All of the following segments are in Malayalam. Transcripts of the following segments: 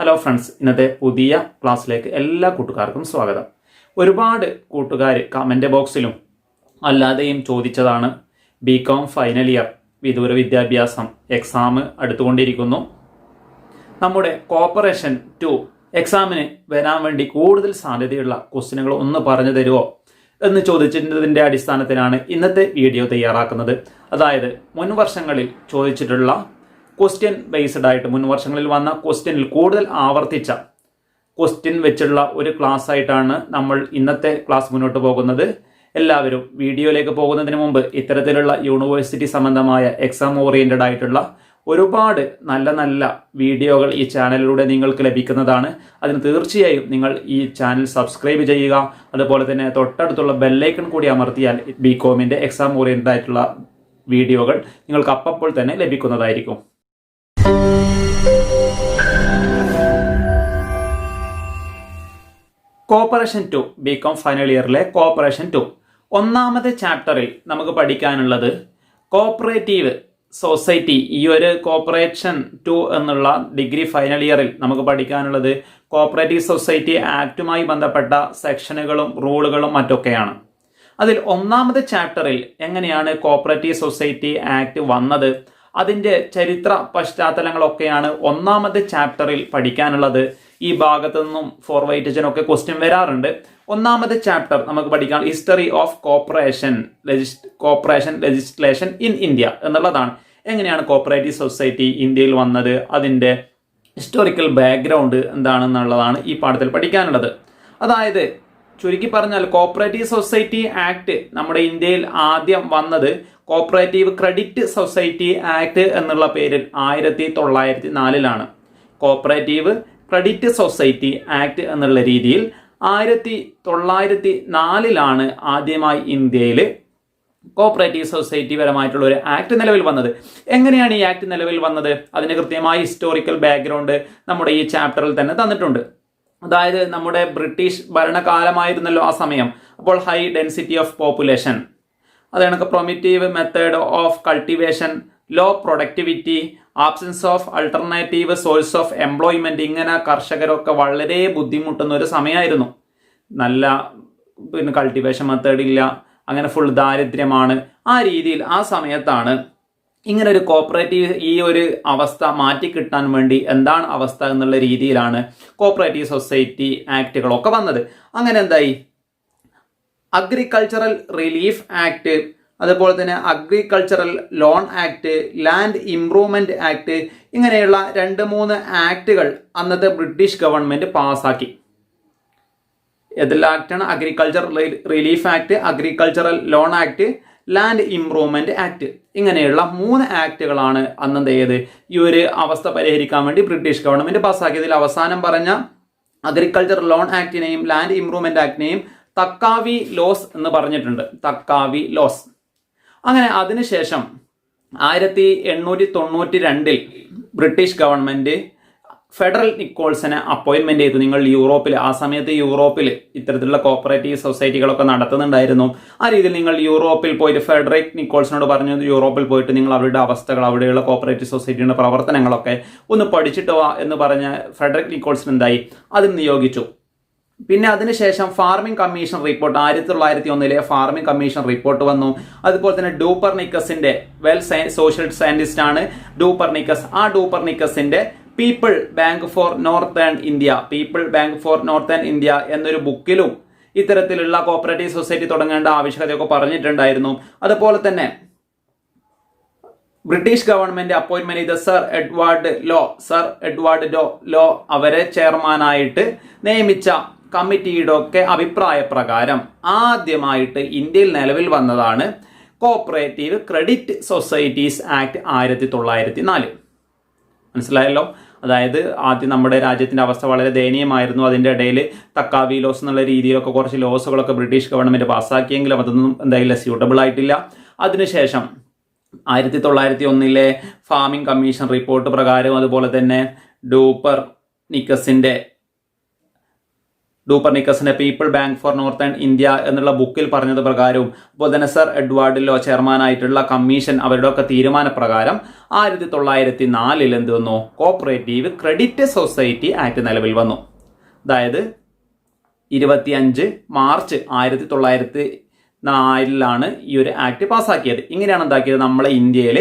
ഹലോ ഫ്രണ്ട്സ്, ഇന്നത്തെ പുതിയ ക്ലാസ്സിലേക്ക് എല്ലാ കൂട്ടുകാർക്കും സ്വാഗതം. ഒരുപാട് കൂട്ടുകാർ കമൻറ്റ് ബോക്സിലും അല്ലാതെയും ചോദിച്ചതാണ് ബികോം ഫൈനൽ ഇയർ വിദൂര വിദ്യാഭ്യാസം എക്സാം അടുത്തുകൊണ്ടിരിക്കുന്നു. നമ്മുടെ കോപ്പറേഷൻ 2 എക്സാമിന് വരാൻ വേണ്ടി കൂടുതൽ സാധ്യതയുള്ള ക്വസ്റ്റ്യനുകൾ ഒന്ന് പറഞ്ഞു തരുമോ എന്ന് ചോദിച്ചതിൻ്റെ അടിസ്ഥാനത്തിലാണ് ഇന്നത്തെ വീഡിയോ തയ്യാറാക്കുന്നത്. അതായത് മുൻ വർഷങ്ങളിൽ ചോദിച്ചിട്ടുള്ള ക്വസ്റ്റ്യൻ ബേസ്ഡ് ആയിട്ട് മുൻ വർഷങ്ങളിൽ വന്ന ക്വസ്റ്റ്യനിൽ കൂടുതൽ ആവർത്തിച്ച ക്വസ്റ്റ്യൻ വെച്ചുള്ള ഒരു ക്ലാസ് ആയിട്ടാണ് നമ്മൾ ഇന്നത്തെ ക്ലാസ് മുന്നോട്ട് പോകുന്നത്. എല്ലാവരും വീഡിയോയിലേക്ക് പോകുന്നതിന് മുമ്പ് ഇത്തരത്തിലുള്ള യൂണിവേഴ്സിറ്റി സംബന്ധമായ എക്സാം ഓറിയന്റഡ് ആയിട്ടുള്ള ഒരുപാട് നല്ല നല്ല വീഡിയോകൾ ഈ ചാനലിലൂടെ നിങ്ങൾക്ക് ലഭിക്കുന്നതാണ്. അതിന് തീർച്ചയായും നിങ്ങൾ ഈ ചാനൽ സബ്സ്ക്രൈബ് ചെയ്യുക. അതുപോലെ തന്നെ തൊട്ടടുത്തുള്ള ബെല്ലൈക്കൺ കൂടി അമർത്തിയാൽ ബികോമിൻ്റെ എക്സാം ഓറിയന്റഡ് ആയിട്ടുള്ള വീഡിയോകൾ നിങ്ങൾക്ക് അപ്പോൾ തന്നെ ലഭിക്കുന്നതായിരിക്കും. കോപ്പറേഷൻ 2 ബികോം ഫൈനൽ ഇയറിലെ കോപ്പറേഷൻ 2 ഒന്നാമത്തെ ചാപ്റ്ററിൽ നമുക്ക് പഠിക്കാനുള്ളത് കോപ്പറേറ്റീവ് സൊസൈറ്റി. ഈ ഒരു കോപ്പറേഷൻ 2 എന്നുള്ള ഡിഗ്രി ഫൈനൽ ഇയറിൽ നമുക്ക് പഠിക്കാനുള്ളത് കോപ്പറേറ്റീവ് സൊസൈറ്റി ആക്ടുമായി ബന്ധപ്പെട്ട സെക്ഷനുകളും റൂളുകളും മറ്റൊക്കെയാണ്. അതിൽ ഒന്നാമത്തെ ചാപ്റ്ററിൽ എങ്ങനെയാണ് കോപ്പറേറ്റീവ് സൊസൈറ്റി ആക്ട് വന്നത്, അതിൻ്റെ ചരിത്ര പശ്ചാത്തലങ്ങളൊക്കെയാണ് ഒന്നാമത്തെ ചാപ്റ്ററിൽ പഠിക്കാനുള്ളത്. ഈ ഭാഗത്തു നിന്നും ഫോർ വെയിറ്റേജിനൊക്കെ ക്വസ്റ്റ്യൻ വരാറുണ്ട്. ഒന്നാമത്തെ ചാപ്റ്റർ നമുക്ക് പഠിക്കാൻ history of cooperation legislation in India എന്നുള്ളതാണ്. എങ്ങനെയാണ് കോപ്പറേറ്റീവ് സൊസൈറ്റി ഇന്ത്യയിൽ വന്നത്, അതിൻ്റെ ഹിസ്റ്റോറിക്കൽ ബാക്ക്ഗ്രൗണ്ട് എന്താണെന്നുള്ളതാണ് ഈ പാഠത്തിൽ പഠിക്കാനുള്ളത്. അതായത് ചുരുക്കി പറഞ്ഞാൽ കോപ്പറേറ്റീവ് സൊസൈറ്റി ആക്ട് നമ്മുടെ ഇന്ത്യയിൽ ആദ്യം വന്നത് കോപ്പറേറ്റീവ് ക്രെഡിറ്റ് സൊസൈറ്റി ആക്ട് എന്നുള്ള പേരിൽ 1904 കോപ്പറേറ്റീവ് ക്രെഡിറ്റ് സൊസൈറ്റി ആക്ട് എന്നുള്ള രീതിയിൽ 1904 ആദ്യമായി ഇന്ത്യയിൽ കോപ്പറേറ്റീവ് സൊസൈറ്റി പരമായിട്ടുള്ള ഒരു ആക്ട് നിലവിൽ വന്നത്. എങ്ങനെയാണ് ഈ ആക്ട് നിലവിൽ വന്നത്, അതിന് കൃത്യമായ ഹിസ്റ്റോറിക്കൽ ബാക്ക്ഗ്രൗണ്ട് നമ്മുടെ ഈ ചാപ്റ്ററിൽ തന്നെ തന്നിട്ടുണ്ട്. അതായത് നമ്മുടെ ബ്രിട്ടീഷ് ഭരണകാലമായിരുന്നല്ലോ ആ സമയം. അപ്പോൾ ഹൈ ഡെൻസിറ്റി ഓഫ് പോപ്പുലേഷൻ, അതാണ് primitive method of cultivation, low productivity, absence of alternative source of employment, ഇങ്ങനെ കർഷകരൊക്കെ വളരെ ബുദ്ധിമുട്ടുന്ന ഒരു സമയമായിരുന്നു. നല്ല കൾട്ടിവേഷൻ മെത്തേഡ് ഇല്ല, അങ്ങനെ ഫുൾ ദാരിദ്ര്യമാണ്. ആ രീതിയിൽ ആ സമയത്താണ് ഇങ്ങനെ ഒരു കോപ്പറേറ്റീവ് ഈ ഒരു അവസ്ഥ മാറ്റിക്കിട്ടാൻ വേണ്ടി എന്താണ് അവസ്ഥ എന്നുള്ള രീതിയിലാണ് കോപ്പറേറ്റീവ് സൊസൈറ്റി ആക്ടുകളൊക്കെ വന്നത്. അങ്ങനെ എന്തായി, അഗ്രികൾച്ചറൽ റിലീഫ് ആക്ട്, അതുപോലെ തന്നെ agricultural loan act, land improvement act, ഇങ്ങനെയുള്ള 2-3 ആക്ടുകൾ അന്നത്തെ ബ്രിട്ടീഷ് ഗവൺമെന്റ് പാസ്സാക്കി. ഏതെല്ലാം ആക്ടാണ്? Agriculture relief act, agricultural loan act, land improvement act. ഇങ്ങനെയുള്ള 3 ആക്ടുകളാണ് അന്നെന്ത് ഈ ഒരു അവസ്ഥ പരിഹരിക്കാൻ വേണ്ടി ബ്രിട്ടീഷ് ഗവൺമെന്റ് പാസ്സാക്കിയതിൽ അവസാനം പറഞ്ഞ agriculture loan ആക്ടിനെയും land improvement ആക്ടിനെയും തക്കാവി loss എന്ന് പറഞ്ഞിട്ടുണ്ട്. തക്കാവി ലോസ്. അങ്ങനെ അതിനുശേഷം 1892 ബ്രിട്ടീഷ് ഗവൺമെന്റ് ഫെഡറൽ നിക്കോൾസനെ അപ്പോയിന്റ്മെന്റ് ചെയ്തു. നിങ്ങൾ യൂറോപ്പിൽ, ആ സമയത്ത് യൂറോപ്പിൽ ഇത്തരത്തിലുള്ള കോപ്പറേറ്റീവ് സൊസൈറ്റികളൊക്കെ നടത്തുന്നുണ്ടായിരുന്നു. ആ രീതിയിൽ നിങ്ങൾ യൂറോപ്പിൽ പോയിട്ട് ഫെഡറിക് നിക്കോൾസനോട് പറഞ്ഞു, യൂറോപ്പിൽ പോയിട്ട് നിങ്ങൾ അവരുടെ അവസ്ഥകൾ, അവിടെയുള്ള കോപ്പറേറ്റീവ് സൊസൈറ്റിയുടെ പ്രവർത്തനങ്ങളൊക്കെ ഒന്ന് പഠിച്ചിട്ട് വാ എന്ന് പറഞ്ഞ ഫെഡറിക് നിക്കോൾസൺ എന്തായി, അതിന് നിയോഗിച്ചു. പിന്നെ അതിനുശേഷം farming commission report 1901 farming commission report വന്നു. അതുപോലെ തന്നെ ഡൂപ്പർനിക്കസിന്റെ സോഷ്യൽ സയന്റിസ്റ്റ് ആണ് ഡൂപ്പർനിക്കസ്. ആ ഡൂപ്പർനിക്കസിന്റെ people bank for northern India എന്നൊരു ബുക്കിലും ഇത്തരത്തിലുള്ള കോപ്പറേറ്റീവ് സൊസൈറ്റി തുടങ്ങേണ്ട ആവശ്യകതയൊക്കെ പറഞ്ഞിട്ടുണ്ടായിരുന്നു. അതുപോലെ തന്നെ ബ്രിട്ടീഷ് ഗവൺമെന്റ് അപ്പോയിന്റ്മെന്റ് ചെയ്ത സർ എഡ്വാർഡ് ലോ അവരെ ചെയർമാനായിട്ട് നിയമിച്ച കമ്മിറ്റിയുടെ ഒക്കെ അഭിപ്രായ പ്രകാരം ആദ്യമായിട്ട് ഇന്ത്യയിൽ നിലവിൽ വന്നതാണ് കോപ്പറേറ്റീവ് ക്രെഡിറ്റ് സൊസൈറ്റീസ് ആക്ട് 1904. മനസ്സിലായല്ലോ. അതായത് ആദ്യം നമ്മുടെ രാജ്യത്തിന്റെ അവസ്ഥ വളരെ ദയനീയമായിരുന്നു. അതിൻ്റെ ഇടയിൽ തക്കാവി ലോസ് എന്നുള്ള രീതിയിലൊക്കെ കുറച്ച് ലോസുകളൊക്കെ ബ്രിട്ടീഷ് ഗവൺമെന്റ് പാസ്സാക്കിയെങ്കിലും അതൊന്നും എന്തായാലും സ്യൂട്ടബിൾ ആയിട്ടില്ല. അതിനുശേഷം 1901 ഫാമിംഗ് കമ്മീഷൻ റിപ്പോർട്ട് പ്രകാരം, അതുപോലെ തന്നെ ഡൂപ്പർ നിക്കസിന്റെ ഡൂപ്പർനിക്കസിന്റെ people bank for northern India എന്നുള്ള ബുക്കിൽ പറഞ്ഞത് പ്രകാരവും അതുപോലെ തന്നെ സർ എഡ്വാർഡ് ലോ ചെയർമാനായിട്ടുള്ള കമ്മീഷൻ അവരുടെ ഒക്കെ തീരുമാനപ്രകാരം 1904 എന്ത് വന്നു? കോപ്പറേറ്റീവ് ക്രെഡിറ്റ് സൊസൈറ്റി ആക്ട് നിലവിൽ വന്നു. അതായത് 25 മാർച്ച് 1904 ഈ ഒരു ആക്ട് പാസ്സാക്കിയത്. ഇങ്ങനെയാണ് എന്താക്കിയത്? നമ്മളെ ഇന്ത്യയിൽ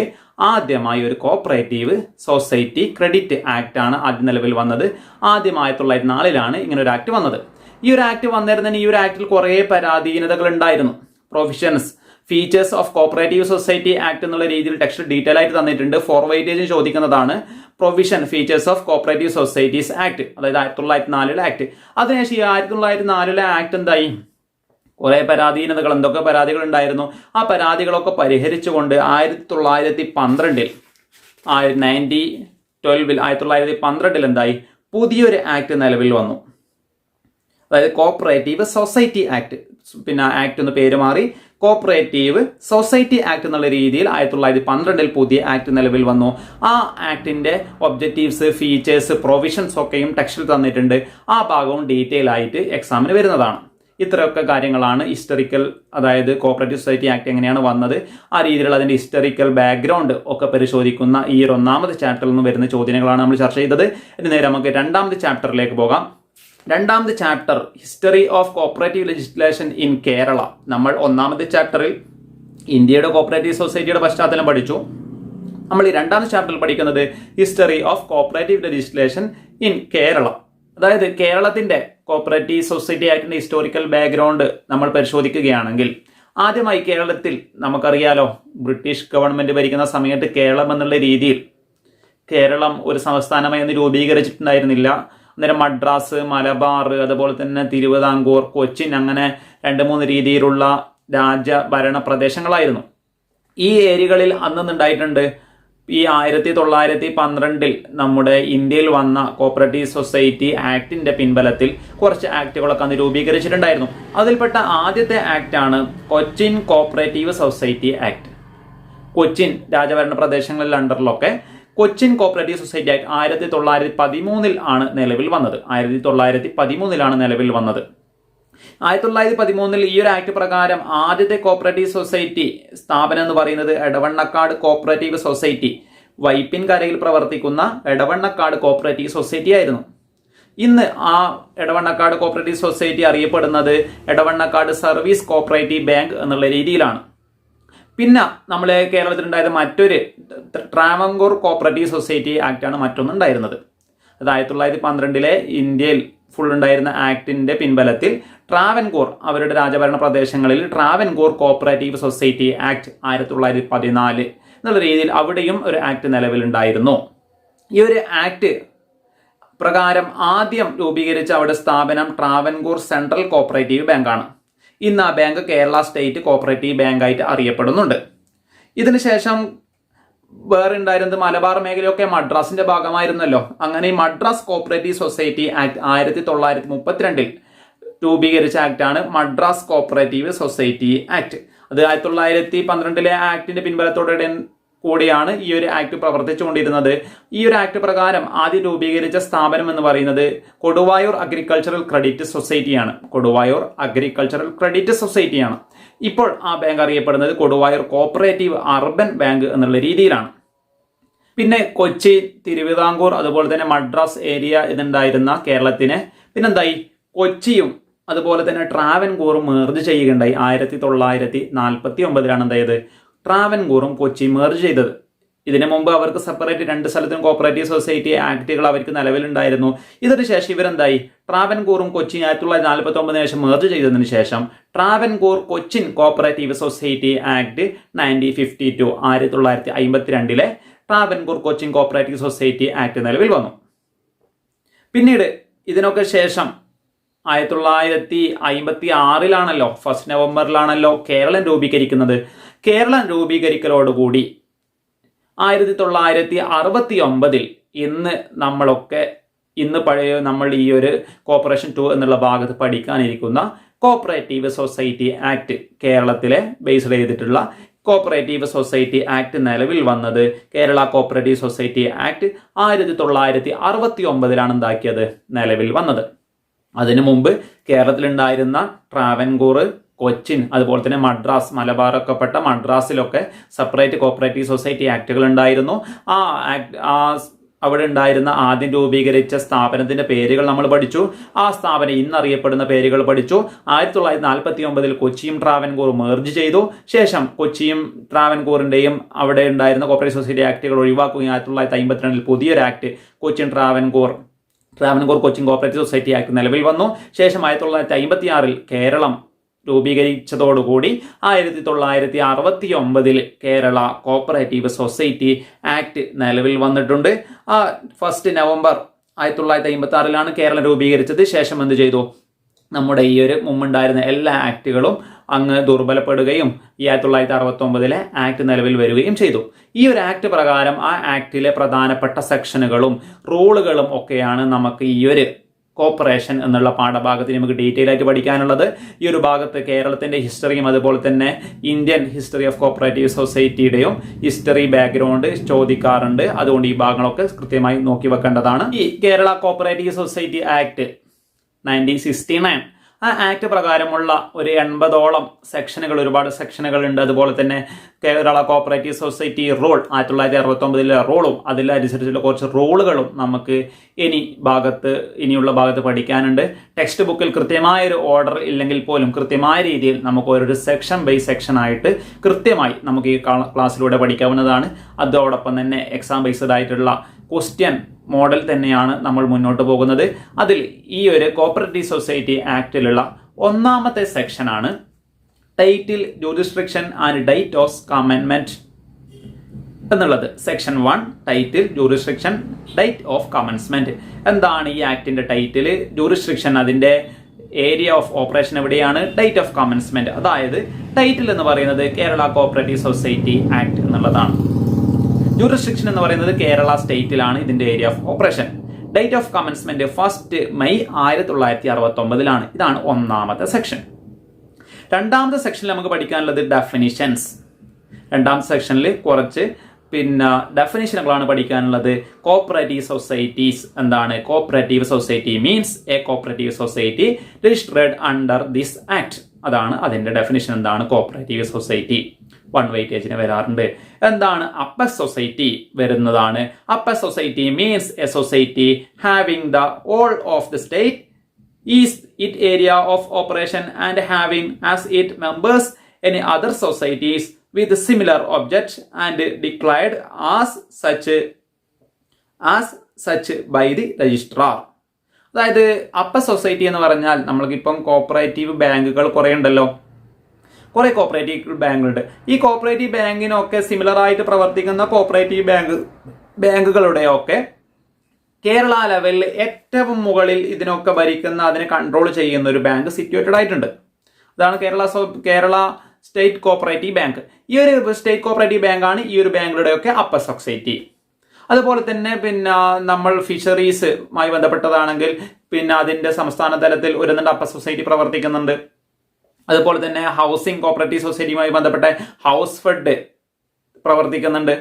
ആദ്യമായി ഒരു കോപ്പറേറ്റീവ് സൊസൈറ്റി ക്രെഡിറ്റ് ആക്ട് ആണ് ആദ്യം നിലവിൽ വന്നത്. ആദ്യം 1904 ഇങ്ങനെ ഒരു ആക്ട് വന്നത്. ഈ ഒരു ആക്ട് വന്നിരുന്നതിന് ഈ ഒരു ആക്ടിൽ കുറേ പരാധീനതകൾ ഉണ്ടായിരുന്നു. Provisions features of cooperative society act എന്നുള്ള രീതിയിൽ ടെക്സ്റ്റ് ഡീറ്റെയിൽ ആയിട്ട് തന്നിട്ടുണ്ട്. ഫോർവൈറ്റേജ് ചോദിക്കുന്നതാണ് provision features of cooperative societies act, അതായത് 1904 ആക്ട്. അതിനുശേഷം ഈ 1904 ആക്ട് എന്തായി? കുറെ പരാധീനതകൾ, എന്തൊക്കെ പരാതികൾ ഉണ്ടായിരുന്നു, ആ പരാതികളൊക്കെ പരിഹരിച്ചുകൊണ്ട് 1912 എന്തായി? പുതിയൊരു ആക്ട് നിലവിൽ വന്നു. അതായത് കോപ്പറേറ്റീവ് സൊസൈറ്റി ആക്ട്. പിന്നെ ആക്ട് എന്ന് പേര് മാറി കോപ്പറേറ്റീവ് സൊസൈറ്റി ആക്ട് എന്നുള്ള രീതിയിൽ 1912 പുതിയ ആക്ട് നിലവിൽ വന്നു. ആ ആക്ടിന്റെ ഒബ്ജക്റ്റീവ്സ്, ഫീച്ചേഴ്സ്, പ്രൊവിഷൻസ് ഒക്കെയും ടെക്സ്റ്റിൽ തന്നിട്ടുണ്ട്. ആ ഭാഗവും ഡീറ്റെയിൽ ആയിട്ട് എക്സാമിന് വരുന്നതാണ്. ഇത്രയൊക്കെ കാര്യങ്ങളാണ് ഹിസ്റ്ററിക്കൽ, അതായത് കോപ്പറേറ്റീവ് സൊസൈറ്റി ആക്ട് എങ്ങനെയാണ് വന്നത്, ആ രീതിയിലുള്ള അതിന്റെ ഹിസ്റ്ററിക്കൽ ബാക്ക്ഗ്രൗണ്ട് ഒക്കെ പരിശോധിക്കുന്ന ഈ ഒരു 1ാമത്തെ ചാപ്റ്ററിൽ നിന്ന് വരുന്ന ചോദ്യങ്ങളാണ് നമ്മൾ ചർച്ച ചെയ്തത്. ഇനി നേരെ നമുക്ക് 2ാമത്തെ ചാപ്റ്ററിലേക്ക് പോകാം. 2ാമത്തെ chapter history of cooperative legislation in Kerala. നമ്മൾ 1ാമത്തെ ചാപ്റ്ററിൽ ഇന്ത്യയുടെ കോപ്പറേറ്റീവ് സൊസൈറ്റിയുടെ പശ്ചാത്തലം പഠിച്ചു. നമ്മൾ ഈ 2ാമത്തെ ചാപ്റ്ററിൽ പഠിക്കുന്നത് history of cooperative legislation in Kerala. അതായത് കേരളത്തിന്റെ കോപ്പറേറ്റീവ് സൊസൈറ്റി ആക്ടിന്റെ ഹിസ്റ്റോറിക്കൽ ബാക്ക്ഗ്രൗണ്ട് നമ്മൾ പരിശോധിക്കുകയാണെങ്കിൽ, ആദ്യമായി കേരളത്തിൽ നമുക്കറിയാലോ, ബ്രിട്ടീഷ് ഗവൺമെന്റ് ഭരിക്കുന്ന സമയത്ത് കേരളം എന്നുള്ള രീതിയിൽ കേരളം ഒരു സംസ്ഥാനമായി ഒന്ന് രൂപീകരിച്ചിട്ടുണ്ടായിരുന്നില്ല. അന്നേരം മദ്രാസ്, മലബാർ, അതുപോലെ തന്നെ തിരുവിതാംകൂർ, കൊച്ചിൻ, അങ്ങനെ 2-3 രീതിയിലുള്ള രാജഭരണ പ്രദേശങ്ങളായിരുന്നു. ഈ ഏരിയകളിൽ അന്നുണ്ടായിട്ടുണ്ട്. ഈ 1912 നമ്മുടെ ഇന്ത്യയിൽ വന്ന കോപ്പറേറ്റീവ് സൊസൈറ്റി ആക്ടിന്റെ പിൻബലത്തിൽ കുറച്ച് ആക്ടുകളൊക്കെ അന്ന് രൂപീകരിച്ചിട്ടുണ്ടായിരുന്നു. അതിൽപ്പെട്ട ആദ്യത്തെ ആക്ടാണ് Cochin cooperative society act. Cochin രാജഭരണ പ്രദേശങ്ങളിൽ അണ്ടറിലൊക്കെ കൊച്ചിൻ കോപ്പറേറ്റീവ് സൊസൈറ്റി ആക്ട് 1913 ആണ് നിലവിൽ വന്നത്. 1913 നിലവിൽ വന്നത്. 1913 ഈ ഒരു ആക്ട് പ്രകാരം ആദ്യത്തെ കോപ്പറേറ്റീവ് സൊസൈറ്റി സ്ഥാപനം എന്ന് പറയുന്നത് എടവണ്ണക്കാട് കോപ്പറേറ്റീവ് സൊസൈറ്റി, വൈപ്പിൻകരയിൽ പ്രവർത്തിക്കുന്ന എടവണ്ണക്കാട് കോപ്പറേറ്റീവ് സൊസൈറ്റി ആയിരുന്നു. ഇന്ന് ആ എടവണ്ണക്കാട് കോപ്പറേറ്റീവ് സൊസൈറ്റി അറിയപ്പെടുന്നത് എടവണ്ണക്കാട് സർവീസ് കോപ്പറേറ്റീവ് ബാങ്ക് എന്നുള്ള രീതിയിലാണ്. പിന്നെ നമ്മളെ കേരളത്തിലുണ്ടായത് മറ്റൊരു ട്രാവൻകൂർ കോപ്പറേറ്റീവ് സൊസൈറ്റി ആക്ടാണ് മറ്റൊന്നുണ്ടായിരുന്നത്. അത് 1912 ഇന്ത്യയിൽ ഫുൾ ഉണ്ടായിരുന്ന ആക്ടിന്റെ പിൻബലത്തിൽ ട്രാവൻകൂർ, അവരുടെ രാജഭരണ പ്രദേശങ്ങളിൽ ട്രാവൻകൂർ കോപ്പറേറ്റീവ് സൊസൈറ്റി ആക്ട് 1914 എന്നുള്ള രീതിയിൽ അവിടെയും ഒരു ആക്ട് നിലവിലുണ്ടായിരുന്നു. ഈ ഒരു ആക്ട് പ്രകാരം ആദ്യം രൂപീകരിച്ച അവിടെ സ്ഥാപനം ട്രാവൻകൂർ സെൻട്രൽ കോപ്പറേറ്റീവ് ബാങ്കാണ്. ഇന്ന് ആ bank Kerala state cooperative bank ആയിട്ട് അറിയപ്പെടുന്നുണ്ട്. ഇതിനുശേഷം വേറെ ഉണ്ടായിരുന്നത് മലബാർ മേഖലയൊക്കെ മദ്രാസിന്റെ ഭാഗമായിരുന്നല്ലോ. അങ്ങനെ ഈ മദ്രാസ് കോപ്പറേറ്റീവ് സൊസൈറ്റി ആക്ട് 1932 രൂപീകരിച്ച ആക്ടാണ് മദ്രാസ് കോപ്പറേറ്റീവ് സൊസൈറ്റി ആക്ട്. അത് 1912 ആക്ടിന്റെ പിൻബലത്തോടെ കൂടിയാണ് ഈ ഒരു ആക്ട് പ്രവർത്തിച്ചുകൊണ്ടിരുന്നത്. ഈ ഒരു ആക്ട് പ്രകാരം ആദ്യം രൂപീകരിച്ച സ്ഥാപനം എന്ന് പറയുന്നത് കൊടുവായൂർ അഗ്രികൾച്ചറൽ ക്രെഡിറ്റ് സൊസൈറ്റിയാണ്. കൊടുവായൂർ അഗ്രികൾച്ചറൽ ക്രെഡിറ്റ് സൊസൈറ്റിയാണ്. ഇപ്പോൾ ആ ബാങ്ക് അറിയപ്പെടുന്നത് കൊടുവായൂർ കോപ്പറേറ്റീവ് അർബൻ ബാങ്ക് എന്നുള്ള രീതിയിലാണ്. പിന്നെ കൊച്ചി, തിരുവിതാംകൂർ, അതുപോലെ തന്നെ മദ്രാസ് ഏരിയ ഇതുണ്ടായിരുന്ന കേരളത്തിന് പിന്നെന്തായി? കൊച്ചിയും അതുപോലെ തന്നെ ട്രാവൻകൂറും മേർജ് ചെയ്യുകയുണ്ടായി. 1949 എന്തായത്? ട്രാവൻകൂറും കൊച്ചി മേർജ് ചെയ്തത്. ഇതിനു മുമ്പ് അവർക്ക് സെപ്പറേറ്റ് 2 സ്ഥലത്തും കോപ്പറേറ്റീവ് സൊസൈറ്റി ആക്ടുകൾ അവർക്ക് നിലവിലുണ്ടായിരുന്നു. ഇതിനു ശേഷം ഇവരെന്തായി? ട്രാവൻകൂറും കൊച്ചി 1949 ശേഷം മേർജ് ചെയ്തതിനു ശേഷം Travancore Cochin cooperative society act 1952 1952 Travancore Cochin cooperative society act നിലവിൽ വന്നു. പിന്നീട് ഇതിനൊക്കെ ശേഷം 1956 1 നവംബറിലാണല്ലോ കേരളം രൂപീകരിക്കുന്നത്. കേരളം രൂപീകരിക്കലോടുകൂടി 1969 ഇന്ന് പഴയ നമ്മൾ ഈ ഒരു കോർപ്പറേഷൻ 2 എന്നുള്ള ഭാഗത്ത് പഠിക്കാനിരിക്കുന്ന കോപ്പറേറ്റീവ് സൊസൈറ്റി ആക്ട്, കേരളത്തിലെ ബേസ്ഡ് ചെയ്തിട്ടുള്ള കോപ്പറേറ്റീവ് സൊസൈറ്റി ആക്ട് നിലവിൽ വന്നത് കേരള കോപ്പറേറ്റീവ് സൊസൈറ്റി ആക്ട് 1969 എന്താക്കിയത്? നിലവിൽ വന്നത്. അതിനു മുമ്പ് കേരളത്തിലുണ്ടായിരുന്ന ട്രാവൻകൂർ, കൊച്ചിൻ, അതുപോലെ തന്നെ മദ്രാസ്, മലബാറൊക്കെ പെട്ട മദ്രാസിലൊക്കെ സെപ്പറേറ്റ് കോപ്പറേറ്റീവ് സൊസൈറ്റി ആക്ടുകൾ ഉണ്ടായിരുന്നു. അവിടെ ഉണ്ടായിരുന്ന ആദ്യം രൂപീകരിച്ച സ്ഥാപനത്തിന്റെ പേരുകൾ നമ്മൾ പഠിച്ചു. ആ സ്ഥാപനം ഇന്നറിയപ്പെടുന്ന പേരുകൾ പഠിച്ചു. 1949 കൊച്ചിയും ട്രാവൻകൂറും മെർജ് ചെയ്തു. ശേഷം കൊച്ചിയും ട്രാവൻകൂറിന്റെയും അവിടെ ഉണ്ടായിരുന്ന കോപ്പറേറ്റീവ് സൊസൈറ്റി ആക്ടുകൾ ഒഴിവാക്കുകയും 1952 പുതിയൊരു act Cochin Travancore Cochin cooperative society act നിലവിൽ വന്നു. ശേഷം 1956 കേരളം രൂപീകരിച്ചതോടുകൂടി 1969 കേരള കോപ്പറേറ്റീവ് സൊസൈറ്റി ആക്ട് നിലവിൽ വന്നിട്ടുണ്ട്. 1 നവംബർ 1956 കേരളം രൂപീകരിച്ചത്. ശേഷം എന്ത് ചെയ്തു? നമ്മുടെ ഈ ഒരു മുമ്പുണ്ടായിരുന്ന എല്ലാ ആക്ടുകളും അങ്ങ് ദുർബലപ്പെടുകയും 1969 ആക്ട് നിലവിൽ വരികയും ചെയ്തു. ഈ ഒരു ആക്ട് പ്രകാരം ആ ആക്ടിലെ പ്രധാനപ്പെട്ട സെക്ഷനുകളും റൂളുകളും ഒക്കെയാണ് നമുക്ക് ഈ ഒരു കോപ്പറേഷൻ എന്നുള്ള പാഠഭാഗത്തിൽ നമുക്ക് ഡീറ്റെയിൽ ആയിട്ട് പഠിക്കാനുള്ളത്. ഈ ഒരു ഭാഗത്ത് കേരളത്തിന്റെ ഹിസ്റ്ററിയും അതുപോലെ തന്നെ ഇന്ത്യൻ ഹിസ്റ്ററി ഓഫ് കോപ്പറേറ്റീവ് സൊസൈറ്റിയുടെയും ഹിസ്റ്ററി ബാക്ക്ഗ്രൗണ്ട് ചോദിക്കാറുണ്ട്. അതുകൊണ്ട് ഈ ഭാഗങ്ങളൊക്കെ കൃത്യമായി നോക്കി വെക്കേണ്ടതാണ്. ഈ കേരള കോപ്പറേറ്റീവ് സൊസൈറ്റി ആക്ട് 1969 ആ ആക്ട് പ്രകാരമുള്ള ഒരു 80ഓളം സെക്ഷനുകൾ, ഒരുപാട് സെക്ഷനുകൾ ഉണ്ട്. അതുപോലെ തന്നെ കേരള കോപ്പറേറ്റീവ് സൊസൈറ്റി റൂൾ 1969 റൂളും അതിലനുസരിച്ചുള്ള കുറച്ച് റൂളുകളും നമുക്ക് ഇനിയുള്ള ഭാഗത്ത് പഠിക്കാനുണ്ട്. ടെക്സ്റ്റ് ബുക്കിൽ കൃത്യമായൊരു ഓർഡർ ഇല്ലെങ്കിൽ പോലും കൃത്യമായ രീതിയിൽ നമുക്ക് ഒരു സെക്ഷൻ ബൈ സെക്ഷൻ ആയിട്ട് കൃത്യമായി നമുക്ക് ഈ ക്ലാസ്സിലൂടെ പഠിക്കാവുന്നതാണ്. അതോടൊപ്പം തന്നെ എക്സാം ബേസ്ഡ് ആയിട്ടുള്ള ക്വസ്റ്റ്യൻ മോഡൽ തന്നെയാണ് നമ്മൾ മുന്നോട്ട് പോകുന്നത്. അതിൽ ഈ ഒരു കോപ്പറേറ്റീവ് സൊസൈറ്റി ആക്ടിലുള്ള ഒന്നാമത്തെ സെക്ഷനാണ് title, jurisdiction and date of കമൻമെന്റ് എന്നുള്ളത്. Section 1 title, jurisdiction, date of commencement. എന്താണ് ഈ ആക്ടിന്റെ ടൈറ്റിൽ, ജൂറിസ്ഡിക്ഷൻ അതിന്റെ ഏരിയ ഓഫ് ഓപ്പറേഷൻ എവിടെയാണ്, ഡേറ്റ് ഓഫ് കമൻസ്മെന്റ്. അതായത് ടൈറ്റിൽ എന്ന് പറയുന്നത് കേരള കോപ്പറേറ്റീവ് സൊസൈറ്റി ആക്ട് എന്നുള്ളതാണ്. ജൂറിസ്ഡിക്ഷൻ എന്ന് പറയുന്നത് കേരള സ്റ്റേറ്റിലാണ് ഇതിന്റെ area of operation. Date of commencement 1 May 1969. ഇതാണ് ഒന്നാമത്തെ സെക്ഷൻ. രണ്ടാമത്തെ സെക്ഷനിൽ നമുക്ക് പഠിക്കാനുള്ളത് ഡെഫിനിഷൻസ്. രണ്ടാമത്തെ സെക്ഷനിൽ കുറച്ച് ഡെഫിനിഷനുകളാണ് പഠിക്കാനുള്ളത്. കോപ്പറേറ്റീവ് സൊസൈറ്റീസ് എന്താണ്? Cooperative society means A cooperative society registered under this act. അതാണ് അതിന്റെ ഡെഫിനിഷൻ. എന്താണ് കോപ്പറേറ്റീവ് സൊസൈറ്റി? 1 വെയിറ്റേജിന് വരാറുണ്ട്. എന്താണ് അപ്പർ സൊസൈറ്റി? വരുന്നതാണ്. Upper society means A society having the all of the state is it area of operation and having as it members any other societies with similar object and declared as such by the registrar. അതായത് അപ്പർ സൊസൈറ്റി എന്ന് പറഞ്ഞാൽ നമ്മൾക്കിപ്പം കോപ്പറേറ്റീവ് ബാങ്കുകൾ കുറേ ഉണ്ടല്ലോ, കുറെ കോപ്പറേറ്റീവ് ബാങ്കുകളുണ്ട്. ഈ കോപ്പറേറ്റീവ് ബാങ്കിനൊക്കെ സിമിലർ ആയിട്ട് പ്രവർത്തിക്കുന്ന കോപ്പറേറ്റീവ് ബാങ്കുകളുടെയൊക്കെ കേരള ലെവലിൽ ഏറ്റവും മുകളിൽ ഇതിനൊക്കെ ഭരിക്കുന്ന, അതിനെ കൺട്രോൾ ചെയ്യുന്ന ഒരു ബാങ്ക് സിറ്റുവേറ്റഡ് ആയിട്ടുണ്ട്. അതാണ് കേരള സ്റ്റേറ്റ് കോപ്പറേറ്റീവ് ബാങ്ക്. ഈ ഒരു സ്റ്റേറ്റ് കോപ്പറേറ്റീവ് ബാങ്കാണ് ഈ ഒരു ബാങ്കുകളുടെയൊക്കെ അപ്പർ സൊസൈറ്റി. അതുപോലെ തന്നെ നമ്മൾ ഫിഷറീസുമായി ബന്ധപ്പെട്ടതാണെങ്കിൽ അതിന്റെ സംസ്ഥാന തലത്തിൽ ഒരു അപ്പർ സൊസൈറ്റി പ്രവർത്തിക്കുന്നുണ്ട്. അതുപോലെ തന്നെ ഹൗസിംഗ് കോപ്പറേറ്റീവ് സൊസൈറ്റിയുമായി ബന്ധപ്പെട്ട ഹൗസ് ഫെഡ് പ്രവർത്തിക്കുന്നുണ്ട്.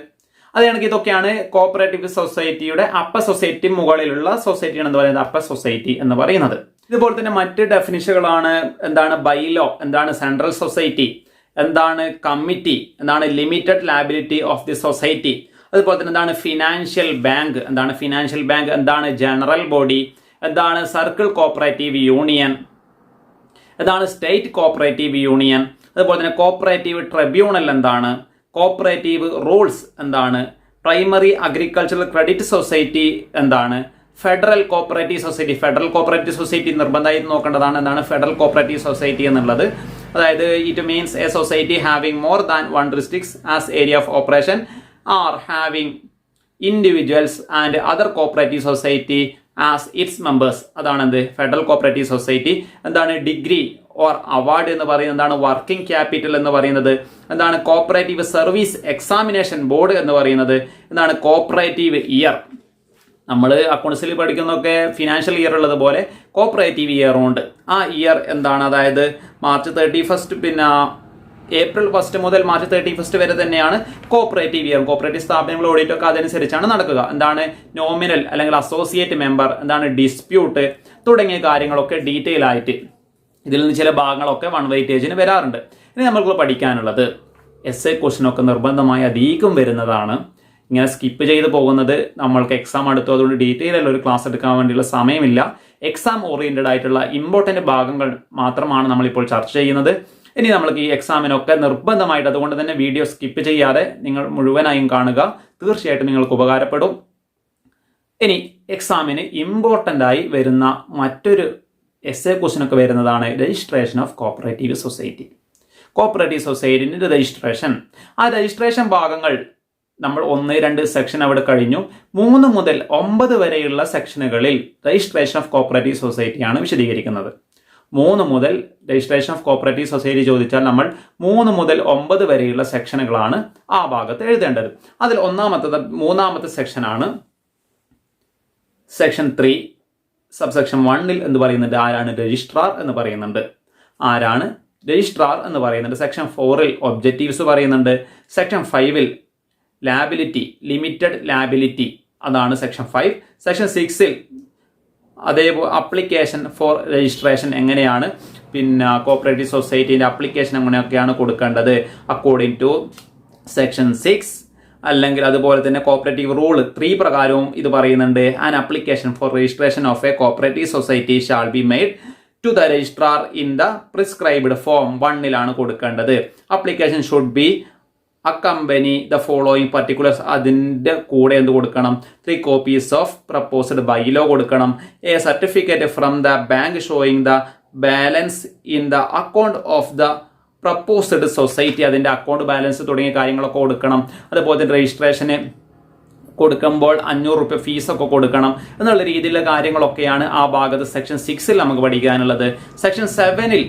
അതാണെങ്കിൽ ഇതൊക്കെയാണ് കോപ്പറേറ്റീവ് സൊസൈറ്റിയുടെ അപ്പർ സൊസൈറ്റി മുകളിലുള്ള സൊസൈറ്റിയാണ് എന്ന് പറയുന്നത് അപ്പർ സൊസൈറ്റി എന്ന് പറയുന്നത്. ഇതുപോലെ തന്നെ മറ്റ് ഡെഫിനിഷനുകളാണ്. എന്താണ് ബൈലോ, എന്താണ് സെൻട്രൽ സൊസൈറ്റി, എന്താണ് കമ്മിറ്റി, എന്താണ് limited liability of the society, അതുപോലെ തന്നെ എന്താണ് ഫിനാൻഷ്യൽ ബാങ്ക്, എന്താണ് ഫിനാൻഷ്യൽ ബാങ്ക്, എന്താണ് ജനറൽ ബോഡി, എന്താണ് സർക്കിൾ കോപ്പറേറ്റീവ് യൂണിയൻ, എന്താണ് സ്റ്റേറ്റ് കോപ്പറേറ്റീവ് യൂണിയൻ, അതുപോലെ തന്നെ കോപ്പറേറ്റീവ് ട്രിബ്യൂണൽ എന്താണ്, കോപ്പറേറ്റീവ് റൂൾസ് എന്താണ്, പ്രൈമറി അഗ്രികൾച്ചറൽ ക്രെഡിറ്റ് സൊസൈറ്റി എന്താണ്, ഫെഡറൽ കോപ്പറേറ്റീവ് സൊസൈറ്റി നിർബന്ധമായി നോക്കേണ്ടതാണ്. എന്താണ് ഫെഡറൽ കോപ്പറേറ്റീവ് സൊസൈറ്റി എന്നുള്ളത്? അതായത് it means A society having more than 1 districts as area of operation are having individuals and other cooperative society as it's members. അതാണ് എന്ത് ഫെഡറൽ കോപ്പറേറ്റീവ് സൊസൈറ്റി. എന്താണ് ഡിഗ്രി ഓർ അവാർഡ് എന്ന് പറയുന്നത്, എന്താണ് വർക്കിംഗ് ക്യാപിറ്റൽ എന്ന് പറയുന്നത്, എന്താണ് കോപ്പറേറ്റീവ് സർവീസ് എക്സാമിനേഷൻ ബോർഡ് എന്ന് പറയുന്നത്, എന്താണ് കോപ്പറേറ്റീവ് ഇയർ. നമ്മൾ അക്കൗണ്ട്സിൽ പഠിക്കുന്നതൊക്കെ ഫിനാൻഷ്യൽ ഇയർ ഉള്ളത് പോലെ കോപ്പറേറ്റീവ് ഇയറും ഉണ്ട്. ആ ഇയർ എന്താണ്? അതായത് March 31 ഏപ്രിൽ 1 മുതൽ മാർച്ച് 31 വരെ തന്നെയാണ് കോപ്പറേറ്റീവ് ഇയർ. കോപ്പറേറ്റീവ് സ്ഥാപനങ്ങൾ ഓഡിറ്റൊക്കെ അതനുസരിച്ചാണ് നടക്കുക. എന്താണ് നോമിനൽ അല്ലെങ്കിൽ അസോസിയേറ്റ് മെമ്പർ, എന്താണ് ഡിസ്പ്യൂട്ട് തുടങ്ങിയ കാര്യങ്ങളൊക്കെ ഡീറ്റെയിൽ ആയിട്ട് ഇതിൽ നിന്ന് ചില ഭാഗങ്ങളൊക്കെ 1 വെയിറ്റേജിന് വരാറുണ്ട്. ഇനി നമ്മൾക്ക് പഠിക്കാനുള്ളത് എസ്എ ക്വസ്റ്റ്യനൊക്കെ നിർബന്ധമായി അധികം വരുന്നതാണ്. ഇങ്ങനെ സ്കിപ്പ് ചെയ്ത് പോകുന്നത് നമ്മൾക്ക് എക്സാം അടുത്തു, അതുകൊണ്ട് ഡീറ്റെയിൽ ആയിട്ടുള്ള ഒരു ക്ലാസ് എടുക്കാൻ വേണ്ടിയുള്ള സമയമില്ല. എക്സാം ഓറിയന്റഡ് ആയിട്ടുള്ള ഇമ്പോർട്ടന്റ് ഭാഗങ്ങൾ മാത്രമാണ് നമ്മളിപ്പോൾ ചർച്ച ചെയ്യുന്നത്. ഇനി നമ്മൾക്ക് ഈ എക്സാമിനൊക്കെ നിർബന്ധമായിട്ട്, അതുകൊണ്ട് തന്നെ വീഡിയോ സ്കിപ്പ് ചെയ്യാതെ നിങ്ങൾ മുഴുവനായും കാണുക, തീർച്ചയായിട്ടും നിങ്ങൾക്ക് ഉപകാരപ്പെടും. ഇനി എക്സാമിന് ഇമ്പോർട്ടൻ്റ് ആയി വരുന്ന മറ്റൊരു എസ്എ ക്വസ്റ്റ്യനൊക്കെ വരുന്നതാണ് registration of cooperative society. Cooperative സൊസൈറ്റിൻ്റെ രജിസ്ട്രേഷൻ. ആ രജിസ്ട്രേഷൻ ഭാഗങ്ങൾ നമ്മൾ 1, 2 സെക്ഷൻ അവിടെ കഴിഞ്ഞു. 3 മുതൽ 9 വരെയുള്ള സെക്ഷനുകളിൽ രജിസ്ട്രേഷൻ ഓഫ് കോപ്പറേറ്റീവ് സൊസൈറ്റിയാണ് വിശദീകരിക്കുന്നത്. 3 മുതൽ രജിസ്ട്രേഷൻ ഓഫ് കോപ്പറേറ്റീവ് സൊസൈറ്റി ചോദിച്ചാൽ നമ്മൾ 3 മുതൽ 9 വരെയുള്ള സെക്ഷനുകളാണ് ആ ഭാഗത്ത് എഴുതേണ്ടത്. അതിൽ മൂന്നാമത്തെ സെക്ഷനാണ് സെക്ഷൻ 3 സബ്സെക്ഷൻ 1 എന്ന് പറയുന്നുണ്ട് ആരാണ് രജിസ്ട്രാർ എന്ന് പറയുന്നുണ്ട്. ആരാണ് രജിസ്ട്രാർ എന്ന് പറയുന്നുണ്ട്. സെക്ഷൻ 4 ഒബ്ജക്റ്റീവ്സ് പറയുന്നുണ്ട്. സെക്ഷൻ 5 ലാബിലിറ്റി, ലിമിറ്റഡ് ലാബിലിറ്റി, അതാണ് സെക്ഷൻ 5. സെക്ഷൻ 6 അതേപോലെ അപ്ലിക്കേഷൻ ഫോർ രജിസ്ട്രേഷൻ, എങ്ങനെയാണ് പിന്നെ കോപ്പറേറ്റീവ് സൊസൈറ്റീൻ്റെ അപ്ലിക്കേഷൻ എങ്ങനെയൊക്കെയാണ് കൊടുക്കേണ്ടത് അക്കോർഡിംഗ് ടു സെക്ഷൻ 6. അല്ലെങ്കിൽ അതുപോലെ തന്നെ കോപ്പറേറ്റീവ് റൂൾ 3 പ്രകാരവും ഇത് പറയുന്നുണ്ട്. An application for registration of a cooperative society shall be made to the registrar in the prescribed form 1 കൊടുക്കേണ്ടത്. Application should be accompanied the following particulars, അതിൻ്റെ കൂടെ എന്ത് കൊടുക്കണം? 3 കോപ്പീസ് ഓഫ് പ്രപ്പോസ്ഡ് ബൈലോ കൊടുക്കണം. A certificate from the bank showing the balance in the account of the proposed society, അതിൻ്റെ അക്കൗണ്ട് ബാലൻസ് തുടങ്ങിയ കാര്യങ്ങളൊക്കെ കൊടുക്കണം. അതുപോലെ തന്നെ രജിസ്ട്രേഷന് കൊടുക്കുമ്പോൾ 500 രൂപ ഫീസൊക്കെ കൊടുക്കണം എന്നുള്ള രീതിയിലുള്ള കാര്യങ്ങളൊക്കെയാണ് ആ ഭാഗത്ത് സെക്ഷൻ 6 നമുക്ക് പഠിക്കാനുള്ളത്. സെക്ഷൻ 7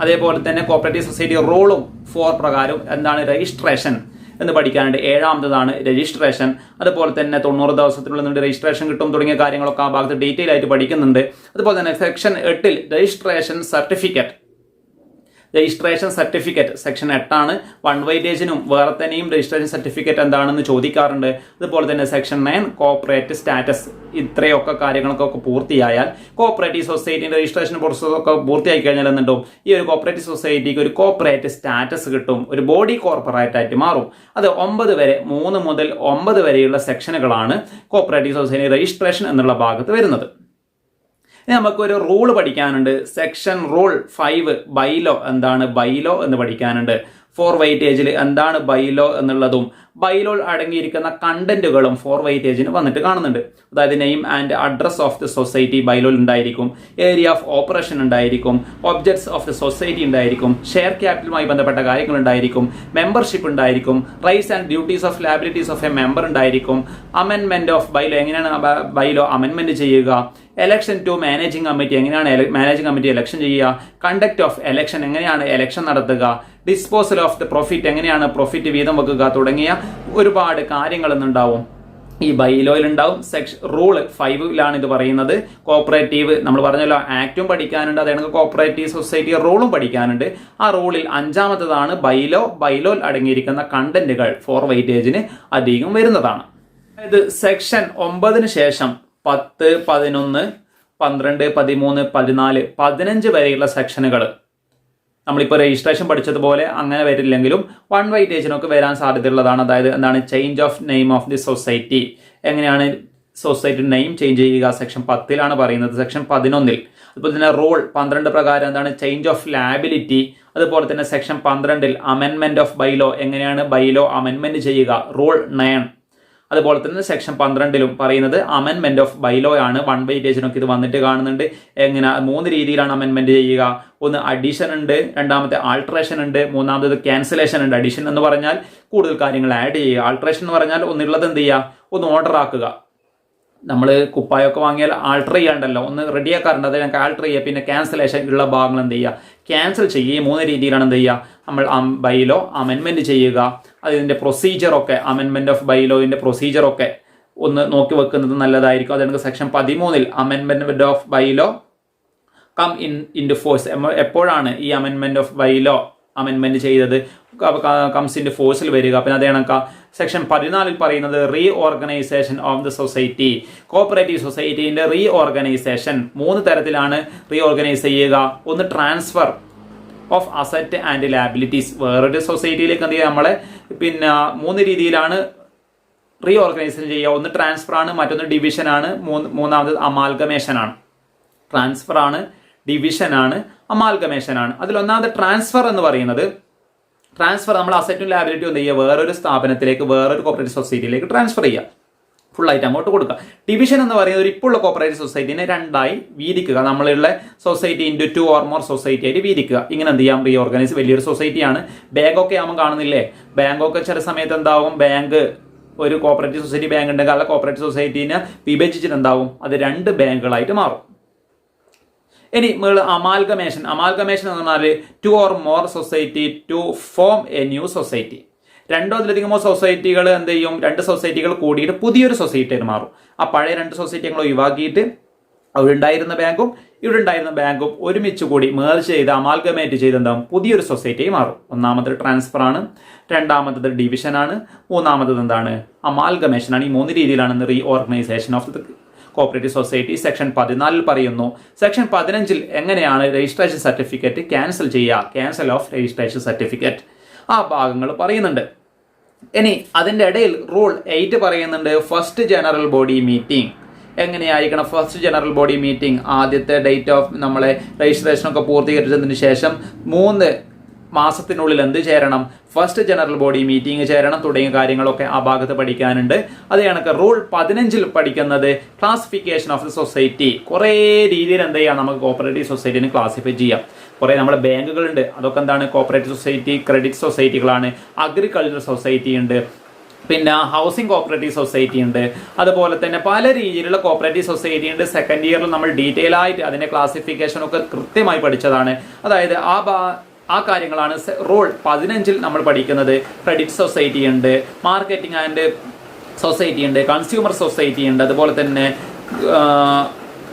അതേപോലെ തന്നെ കോപ്പറേറ്റീവ് സൊസൈറ്റി റൂളും 4 പ്രകാരം എന്താണ് രജിസ്ട്രേഷൻ എന്ന് പഠിക്കാനുണ്ട്. 7ാമതാണ് രജിസ്ട്രേഷൻ. അതുപോലെ തന്നെ 90 ദിവസത്തിനുള്ളിൽ രജിസ്ട്രേഷൻ കിട്ടും തുടങ്ങിയ കാര്യങ്ങളൊക്കെ ആ ഭാഗത്ത് ഡീറ്റെയിൽ ആയിട്ട് പഠിക്കുന്നുണ്ട്. അതുപോലെ തന്നെ സെക്ഷൻ 8 രജിസ്ട്രേഷൻ സർട്ടിഫിക്കറ്റ് സെക്ഷൻ 8 1 വെയിറ്റേജിനും വേറെ തന്നെയും രജിസ്ട്രേഷൻ സർട്ടിഫിക്കറ്റ് എന്താണെന്ന് ചോദിക്കാറുണ്ട്. അതുപോലെ തന്നെ സെക്ഷൻ 9 കോപ്പറേറ്റ് സ്റ്റാറ്റസ്. ഇത്രയൊക്കെ കാര്യങ്ങളൊക്കെ പൂർത്തിയായാൽ കോപ്പറേറ്റീവ് സൊസൈറ്റിന്റെ രജിസ്ട്രേഷൻ പ്രോസസ്സൊക്കെ പൂർത്തിയായി കഴിഞ്ഞാൽ എന്നുണ്ടാവും ഈ ഒരു കോപ്പറേറ്റീവ് സൊസൈറ്റിക്ക് ഒരു കോപ്പറേറ്റ് സ്റ്റാറ്റസ് കിട്ടും, ഒരു ബോഡി കോർപ്പറേറ്റ് ആയിട്ട് മാറും. അത് 9 വരെ 3 മുതൽ 9 വരെയുള്ള സെക്ഷനുകളാണ് കോപ്പറേറ്റീവ് സൊസൈറ്റി രജിസ്ട്രേഷൻ എന്നുള്ള ഭാഗത്ത് വരുന്നത്. ഇനി നമുക്കൊരു റൂൾ പഠിക്കാനുണ്ട്. സെക്ഷൻ റൂൾ 5 ബൈലോ, എന്താണ് ബൈലോ എന്ന് പഠിക്കാനുണ്ട്. 4 വെയിറ്റേജിൽ എന്താണ് ബൈലോ എന്നുള്ളതും ബൈലോ അടങ്ങിയിരിക്കുന്ന കണ്ടന്റുകളും 4 വെയിറ്റേജിന് വന്നിട്ട് കാണുന്നുണ്ട്. അതായത് name and address of the society ബൈലോയിൽ ഉണ്ടായിരിക്കും, ഏരിയ ഓഫ് ഓപ്പറേഷൻ ഉണ്ടായിരിക്കും, ഒബ്ജക്ട്സ് ഓഫ് ദി സൊസൈറ്റി ഉണ്ടായിരിക്കും, ഷെയർ ക്യാപിറ്റലുമായി ബന്ധപ്പെട്ട കാര്യങ്ങൾ ഉണ്ടായിരിക്കും, മെമ്പർഷിപ്പ് ഉണ്ടായിരിക്കും, rights and duties of liabilities of a member ഉണ്ടായിരിക്കും, അമെൻമെന്റ് ഓഫ് ബൈലോ, എങ്ങനെയാണ് ബൈലോ അമെൻമെന്റ് ചെയ്യുക, എലക്ഷൻ ടു മാനേജിംഗ് കമ്മിറ്റി, എങ്ങനെയാണ് മാനേജിംഗ് കമ്മിറ്റി ഇലക്ഷൻ ചെയ്യുക, കണ്ടക്ട് ഓഫ് എലക്ഷൻ, എങ്ങനെയാണ് ഇലക്ഷൻ നടത്തുക, ഡിസ്പോസൽ ഓഫ് ദി പ്രോഫിറ്റ്, എങ്ങനെയാണ് പ്രോഫിറ്റ് വീതം വെക്കുക തുടങ്ങിയ ഒരുപാട് കാര്യങ്ങൾ ഉണ്ടാവും ഈ ബൈലോയിൽ ഉണ്ടാവും. സെക്ഷൻ റൂൾ 5 ഇത് പറയുന്നത്. കോപ്പറേറ്റീവ് നമ്മൾ പറഞ്ഞല്ലോ ആക്റ്റും പഠിക്കാനുണ്ട്, അതായത് കോപ്പറേറ്റീവ് സൊസൈറ്റി റൂളും പഠിക്കാനുണ്ട്. ആ റൂളിൽ 5ാമത്തേതാണ് ബൈലോയിൽ അടങ്ങിയിരിക്കുന്ന കണ്ടന്റുകൾ 4 വെയിറ്റേജിന് അധികം വരുന്നതാണ്. അതായത് സെക്ഷൻ 9 ശേഷം 10, 11, 12, 13, 14, 15 വരെയുള്ള സെക്ഷനുകൾ നമ്മളിപ്പോൾ രജിസ്ട്രേഷൻ പഠിച്ചതുപോലെ അങ്ങനെ വരില്ലെങ്കിലും 1 വെയിറ്റേജിനൊക്കെ വരാൻ സാധ്യതയുള്ളതാണ്. അതായത് എന്താണ് change of name of the society, എങ്ങനെയാണ് സൊസൈറ്റി നെയിം ചേഞ്ച് ചെയ്യുക, സെക്ഷൻ 10 പറയുന്നത്. സെക്ഷൻ 11 അതുപോലെ തന്നെ റൂൾ 12 പ്രകാരം എന്താണ് ചേഞ്ച് ഓഫ് ലാബിലിറ്റി. അതുപോലെ തന്നെ സെക്ഷൻ 12 അമെൻമെന്റ് ഓഫ് ബൈലോ, എങ്ങനെയാണ് ബൈലോ അമെൻമെന്റ് ചെയ്യുക, റൂൾ 9. അതുപോലെ തന്നെ സെക്ഷൻ 12 പറയുന്നത് അമെൻമെന്റ് ഓഫ് ബൈലോ ആണ്. 1 വെയിറ്റേജിനൊക്കെ ഇത് വന്നിട്ട് കാണുന്നുണ്ട്. എങ്ങനെ 3 രീതിയിലാണ് അമെൻമെന്റ് ചെയ്യുക. ഒന്ന് അഡീഷൻ ഉണ്ട്, രണ്ടാമത്തെ ആൾട്രേഷൻ ഉണ്ട്, മൂന്നാമത്തേത് ക്യാൻസലേഷൻ ഉണ്ട്. അഡീഷൻ എന്ന് പറഞ്ഞാൽ കൂടുതൽ കാര്യങ്ങൾ ആഡ് ചെയ്യുക, ആൾട്രേഷൻ എന്ന് പറഞ്ഞാൽ ഒന്നുള്ളത് എന്ത് ചെയ്യുക, ഒന്ന് ഓർഡർ ആക്കുക. നമ്മൾ കുപ്പായൊക്കെ വാങ്ങിയാൽ ആൾട്ടർ ചെയ്യാണ്ടല്ലോ, ഒന്ന് റെഡിയാക്കാറുണ്ട്, അത് ഞങ്ങൾക്ക് ആൾട്ടർ ചെയ്യുക. പിന്നെ ക്യാൻസലേഷൻ ഉള്ള ഭാഗങ്ങൾ എന്ത് ചെയ്യുക, ക്യാൻസൽ ചെയ്യുക. 3 രീതിയിലാണ് എന്ത് ചെയ്യുക, നമ്മൾ ബൈലോ അമെൻമെന്റ് ചെയ്യുക. അതിൻ്റെ പ്രൊസീജിയറൊക്കെ അമെൻമെന്റ് ഓഫ് ബൈലോയിൻ്റെ പ്രൊസീജിയറൊക്കെ ഒന്ന് നോക്കി വെക്കുന്നത് നല്ലതായിരിക്കും. അതായത് സെക്ഷൻ 13 അമെൻമെന്റ് of bylaw come into force. എപ്പോഴാണ് ഈ അമെൻമെന്റ് ഓഫ് ബൈലോ അമെൻമെന്റ് ചെയ്തത്? കംസ് ഇൻ ഫോഴ്സിൽ വരിക. പിന്നെ അതേ കണക്ക സെക്ഷൻ 14 പറയുന്നത് reorganisation of the society. Cooperative സൊസൈറ്റീൻ്റെ റീ ഓർഗനൈസേഷൻ 3 തരത്തിലാണ് റീ ഓർഗനൈസ് ചെയ്യുക. ഒന്ന് transfer of asset and liabilities. വേറൊരു സൊസൈറ്റിയിലേക്ക് എന്ത് ചെയ്യുക നമ്മളെ പിന്നെ 3 രീതിയിലാണ് റീ ഓർഗനൈസേഷൻ ചെയ്യുക. ഒന്ന് ട്രാൻസ്ഫർ ആണ്, മറ്റൊന്ന് ഡിവിഷൻ ആണ്, മൂന്നാമത് അമാൽഗമേഷൻ ആണ്. ട്രാൻസ്ഫർ ആണ്, ഡിവിഷൻ ആണ്, അമാൽഗമേഷൻ ആണ്. അതിൽ ഒന്നാമത് ട്രാൻസ്ഫർ എന്ന് പറയുന്നത്, ട്രാൻസ്ഫർ നമ്മൾ അസറ്റും ലാബിലിറ്റിയും എന്ത് ചെയ്യുക, വേറൊരു സ്ഥാപനത്തിലേക്ക്, വേറൊരു കോപ്പറേറ്റീവ് സൊസൈറ്റിയിലേക്ക് ട്രാൻസ്ഫർ ചെയ്യുക, ഫുള്ളായിട്ട് അങ്ങോട്ട് കൊടുക്കുക. ഡിവിഷൻ എന്ന് പറയുന്നത് ഒരു ഇപ്പോഴുള്ള കോപ്പറേറ്റീവ് സൊസൈറ്റിനെ 2ആയി വീതിക്കുക. നമ്മളുള്ള society into 2 or more society ആയിട്ട് വീതിക്കുക. ഇങ്ങനെ എന്ത് ചെയ്യാം, റീ ഓർഗനൈസ്. വലിയൊരു സൊസൈറ്റിയാണ്. ബാങ്കൊക്കെ ആകുമ്പോൾ കാണുന്നില്ലേ, ബാങ്കൊക്കെ ചില സമയത്ത് എന്താവും, ബാങ്ക് ഒരു കോപ്പറേറ്റീവ് സൊസൈറ്റി ബാങ്ക് ഉണ്ടെങ്കിൽ ആ കോപ്പറേറ്റീവ് സൊസൈറ്റീനെ വിഭജിച്ചിട്ടുണ്ടാവും, അത് 2 ബാങ്കുകളായിട്ട് മാറും. ഇനി അമാൽഗമേഷൻ. അമാൽഗമേഷൻ എന്ന് പറഞ്ഞാൽ 2 or more society to form a new society. 2 അതിലധികമോ സൊസൈറ്റികൾ എന്ത് ചെയ്യും, 2 സൊസൈറ്റികൾ കൂടിയിട്ട് പുതിയൊരു സൊസൈറ്റിയായിട്ട് മാറും. ആ പഴയ 2 സൊസൈറ്റികൾ ഒഴിവാക്കിയിട്ട് അവിടെ ഉണ്ടായിരുന്ന ബാങ്കും ഒരുമിച്ച് കൂടി മേർജ് ചെയ്ത് അമാൽഗമേറ്റ് ചെയ്ത് എന്താവും, പുതിയൊരു സൊസൈറ്റിയായി മാറും. ഒന്നാമത് ട്രാൻസ്ഫർ ആണ്, രണ്ടാമത്തത് ഡിവിഷൻ ആണ്, മൂന്നാമത്തത് എന്താണ്, അമാൽഗമേഷൻ ആണ്. ഈ 3 രീതിയിലാണ് re organisation of the cooperative society. Section 14 പറയുന്നു. സെക്ഷൻ 15 എങ്ങനെയാണ് രജിസ്ട്രേഷൻ സർട്ടിഫിക്കറ്റ് ക്യാൻസൽ ചെയ്യുക, ക്യാൻസൽ ഓഫ് രജിസ്ട്രേഷൻ സർട്ടിഫിക്കറ്റ്, ആ ഭാഗങ്ങൾ പറയുന്നുണ്ട്. ഇനി അതിൻ്റെ ഇടയിൽ റൂൾ 8 പറയുന്നുണ്ട്. ഫസ്റ്റ് ജനറൽ ബോഡി മീറ്റിംഗ് എങ്ങനെയായിരിക്കണം. ഫസ്റ്റ് ജനറൽ ബോഡി മീറ്റിംഗ് ആദ്യത്തെ ഡേറ്റ് ഓഫ് നമ്മളെ രജിസ്ട്രേഷനൊക്കെ പൂർത്തീകരിച്ചതിന് ശേഷം 3 മാസത്തിനുള്ളിൽ എന്ത് ചേരണം, ഫസ്റ്റ് ജനറൽ ബോഡി മീറ്റിംഗ് ചേരണം തുടങ്ങിയ കാര്യങ്ങളൊക്കെ ആ ഭാഗത്ത് പഠിക്കാനുണ്ട്. അത് കണക്ക് റൂൾ 15 പഠിക്കുന്നത് ക്ലാസിഫിക്കേഷൻ ഓഫ് ദി സൊസൈറ്റി. കുറേ രീതിയിൽ എന്ത് ചെയ്യാം, നമുക്ക് കോപ്പറേറ്റീവ് സൊസൈറ്റിനെ ക്ലാസിഫൈ ചെയ്യാം. കുറേ നമ്മുടെ ബാങ്കുകളുണ്ട്, അതൊക്കെ എന്താണ്, കോപ്പറേറ്റീവ് സൊസൈറ്റി, ക്രെഡിറ്റ് സൊസൈറ്റികളാണ്. അഗ്രികൾച്ചർ സൊസൈറ്റി ഉണ്ട്, പിന്നെ ഹൗസിംഗ് കോപ്പറേറ്റീവ് സൊസൈറ്റി ഉണ്ട്. അതുപോലെ തന്നെ പല രീതിയിലുള്ള കോപ്പറേറ്റീവ് സൊസൈറ്റി ഉണ്ട്. സെക്കൻഡ് ഇയറിൽ നമ്മൾ ഡീറ്റെയിൽ ആയിട്ട് അതിന്റെ ക്ലാസിഫിക്കേഷനൊക്കെ കൃത്യമായി പഠിച്ചതാണ്. അതായത് ആ കാര്യങ്ങളാണ് റൂൾ 15 നമ്മൾ പഠിക്കുന്നത്. ക്രെഡിറ്റ് സൊസൈറ്റി ഉണ്ട്, മാർക്കറ്റിംഗ് ആൻഡ് സൊസൈറ്റി ഉണ്ട്, കൺസ്യൂമർ സൊസൈറ്റി ഉണ്ട്, അതുപോലെ തന്നെ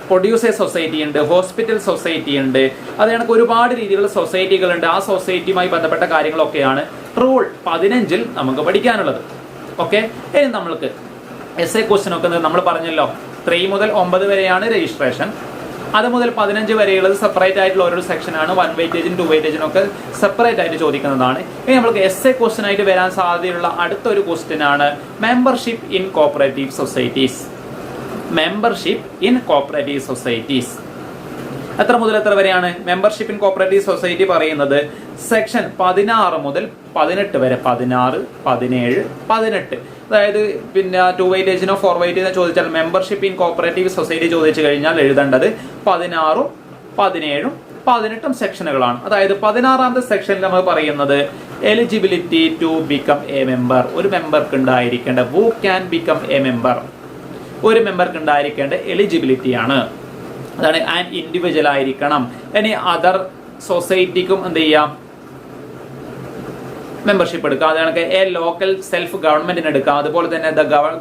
പ്രൊഡ്യൂസേഴ്സ് സൊസൈറ്റി ഉണ്ട്, ഹോസ്പിറ്റൽ സൊസൈറ്റി ഉണ്ട്. അത് കണക്ക് ഒരുപാട് രീതിയിലുള്ള സൊസൈറ്റികളുണ്ട്. ആ സൊസൈറ്റിയുമായി ബന്ധപ്പെട്ട കാര്യങ്ങളൊക്കെയാണ് റൂൾ 15 നമുക്ക് പഠിക്കാനുള്ളത്. ഓക്കെ, ഇനി നമ്മൾക്ക് എസ് എ ക്വസ്റ്റ്യൻ ഒക്കെ നമ്മൾ പറഞ്ഞല്ലോ, 3 മുതൽ 9 വരെയാണ് രജിസ്ട്രേഷൻ. അത് മുതൽ 15 വരെയുള്ളത് സെപ്പറേറ്റ് ആയിട്ടുള്ള ഓരോ സെക്ഷനാണ്. 1 വെയിറ്റേജിനും 2 വെയിറ്റേജിനും ഒക്കെ സെപ്പറേറ്റ് ആയിട്ട് ചോദിക്കുന്നതാണ്. ഇനി നമുക്ക് എസ് എ ക്വസ്റ്റ്യൻ ആയിട്ട് വരാൻ സാധ്യതയുള്ള അടുത്തൊരു ക്വസ്റ്റ്യൻ ആണ് membership in cooperative societies. Membership in cooperative societies എത്ര മുതൽ എത്ര വരെയാണ് മെമ്പർഷിപ്പ് ഇൻ കോപ്പറേറ്റീവ് സൊസൈറ്റി പറയുന്നത്? സെക്ഷൻ 16 മുതൽ 18 വരെ. 16, 17, 18. അതായത് പിന്നെ 2 വെയിറ്റേജിനോ 4 വെയിറ്റേജിനോ ചോദിച്ചാൽ മെമ്പർഷിപ്പ് ഇൻ കോപ്പറേറ്റീവ് സൊസൈറ്റി ചോദിച്ചു കഴിഞ്ഞാൽ എഴുതേണ്ടത് 16, 17, 18 സെക്ഷനുകളാണ്. അതായത് 16ാമത്തെ സെക്ഷനിൽ നമ്മൾ പറയുന്നത് eligibility to become a member. ഒരു മെമ്പർക്ക് ഉണ്ടായിരിക്കേണ്ട who can become a member, ഒരു മെമ്പർക്ക് ഉണ്ടായിരിക്കേണ്ട എലിജിബിലിറ്റി ആണ്. അതാണ് ആൻ ഇൻഡിവിജ്വൽ ആയിരിക്കണം. ഇനി അതർ സൊസൈറ്റിക്കും എന്ത് ചെയ്യാം, മെമ്പർഷിപ്പ് എടുക്കാം. അതാണ് എ ലോക്കൽ സെൽഫ് ഗവൺമെന്റിന് എടുക്കാം, അതുപോലെ തന്നെ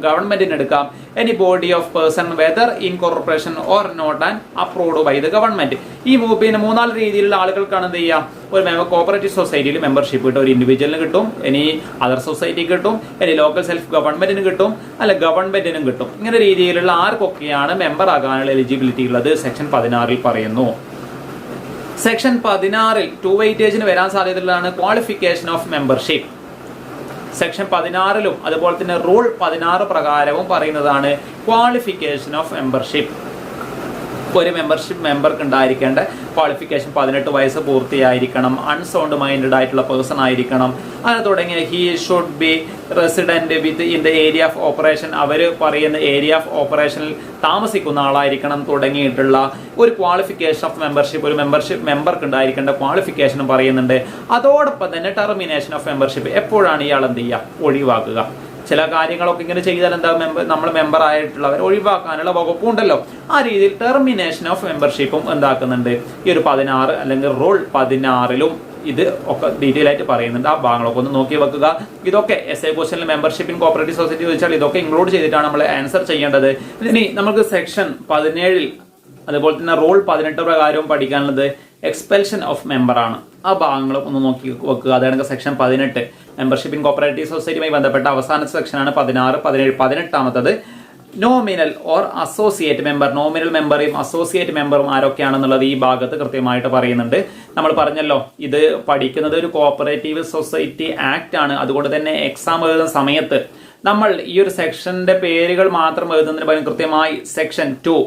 ഗവൺമെന്റിന് എടുക്കാം. Any body of person whether in corporation or not and approved by the government. ഈ പിന്നെ 3-4 രീതിയിലുള്ള ആളുകൾക്കാണ് എന്ത് ചെയ്യുക, ഒരു കോപ്പറേറ്റീവ് സൊസൈറ്റിയിൽ മെമ്പർഷിപ്പ് കിട്ടും. ഒരു ഇൻഡിവിജ്വലിന് കിട്ടും, ഇനി അതർ സൊസൈറ്റിക്ക് കിട്ടും, ഇനി ലോക്കൽ സെൽഫ് ഗവൺമെന്റിന് കിട്ടും, അല്ല ഗവൺമെന്റിനും കിട്ടും. ഇങ്ങനെ രീതിയിലുള്ള ആർക്കൊക്കെയാണ് മെമ്പർ ആകാനുള്ള എലിജിബിലിറ്റി ഉള്ളത് സെക്ഷൻ 16 പറയുന്നു. സെക്ഷൻ 16 2 വെയിറ്റേജിന് വരാൻ സാധ്യതയുള്ളതാണ് ക്വാളിഫിക്കേഷൻ ഓഫ് മെമ്പർഷിപ്പ്. സെക്ഷൻ 16 അതുപോലെ തന്നെ റൂൾ 16 പ്രകാരവും പറയുന്നതാണ് ക്വാളിഫിക്കേഷൻ ഓഫ് മെമ്പർഷിപ്പ്. ഒരു മെമ്പർക്ക് ഉണ്ടായിരിക്കേണ്ട ക്വാളിഫിക്കേഷൻ 18 വയസ്സ് പൂർത്തിയായിരിക്കണം, അൺസൗണ്ട് മൈൻഡഡ് ആയിട്ടുള്ള പേഴ്സൺ ആയിരിക്കണം, അങ്ങനെ തുടങ്ങിയ he should be resident within the area of operation, അവർ പറയുന്ന ഏരിയ ഓഫ് ഓപ്പറേഷനിൽ താമസിക്കുന്ന ആളായിരിക്കണം തുടങ്ങിയിട്ടുള്ള ഒരു ക്വാളിഫിക്കേഷൻ ഓഫ് മെമ്പർഷിപ്പ്, ഒരു മെമ്പർക്ക് ഉണ്ടായിരിക്കേണ്ട ക്വാളിഫിക്കേഷനും പറയുന്നുണ്ട്. അതോടൊപ്പം തന്നെ ടെർമിനേഷൻ ഓഫ് മെമ്പർഷിപ്പ്, എപ്പോഴാണ് ഇയാൾ എന്ത് ചെയ്യുക, ഒഴിവാക്കുക. ചില കാര്യങ്ങളൊക്കെ ഇങ്ങനെ ചെയ്താൽ എന്താ, നമ്മൾ മെമ്പർ ആയിട്ടുള്ളവർ ഒഴിവാക്കാനുള്ള വകുപ്പുണ്ടല്ലോ. ആ രീതിയിൽ ടെർമിനേഷൻ ഓഫ് മെമ്പർഷിപ്പും എന്താക്കുന്നുണ്ട് ഈ ഒരു 16 അല്ലെങ്കിൽ റൂൾ 16 ഇത് ഒക്കെ ഡീറ്റെയിൽ ആയിട്ട് പറയുന്നുണ്ട്. ആ ഭാഗങ്ങളൊക്കെ ഒന്ന് നോക്കി വെക്കുക. ഇതൊക്കെ എസ് എ ക്വസ്റ്റനിൽ മെമ്പർഷിപ്പ് ഇൻ കോപ്പറേറ്റീവ് സൊസൈറ്റി ചോദിച്ചാൽ ഇതൊക്കെ ഇൻക്ലൂഡ് ചെയ്തിട്ടാണ് നമ്മൾ ആൻസർ ചെയ്യേണ്ടത്. ഇനി നമുക്ക് സെക്ഷൻ 17 അതുപോലെ തന്നെ റൂൾ 18 പ്രകാരവും പഠിക്കാനുള്ളത് എക്സ്പെൽഷൻ ഓഫ് മെമ്പറാണ്. ആ ഭാഗങ്ങളും ഒന്ന് നോക്കി വെക്കുക. അതാണ് സെക്ഷൻ 18 മെമ്പർഷിപ്പ് ഇൻ കോപ്പറേറ്റീവ് സൊസൈറ്റിയുമായി ബന്ധപ്പെട്ട അവസാനത്തെ സെക്ഷനാണ് 16, 17. 18ാമത്തത് nominal or associate member. Nominal മെമ്പറും അസോസിയേറ്റ് മെമ്പറും ആരൊക്കെയാണെന്നുള്ളത് ഈ ഭാഗത്ത് കൃത്യമായിട്ട് പറയുന്നുണ്ട്. നമ്മൾ പറഞ്ഞല്ലോ ഇത് പഠിക്കുന്നത് ഒരു കോപ്പറേറ്റീവ് സൊസൈറ്റി ആക്ട് ആണ്. അതുകൊണ്ട് തന്നെ എക്സാം എഴുതുന്ന സമയത്ത് നമ്മൾ ഈ ഒരു സെക്ഷന്റെ പേരുകൾ മാത്രം എഴുതുന്നതിന് പകരം കൃത്യമായി സെക്ഷൻ 2,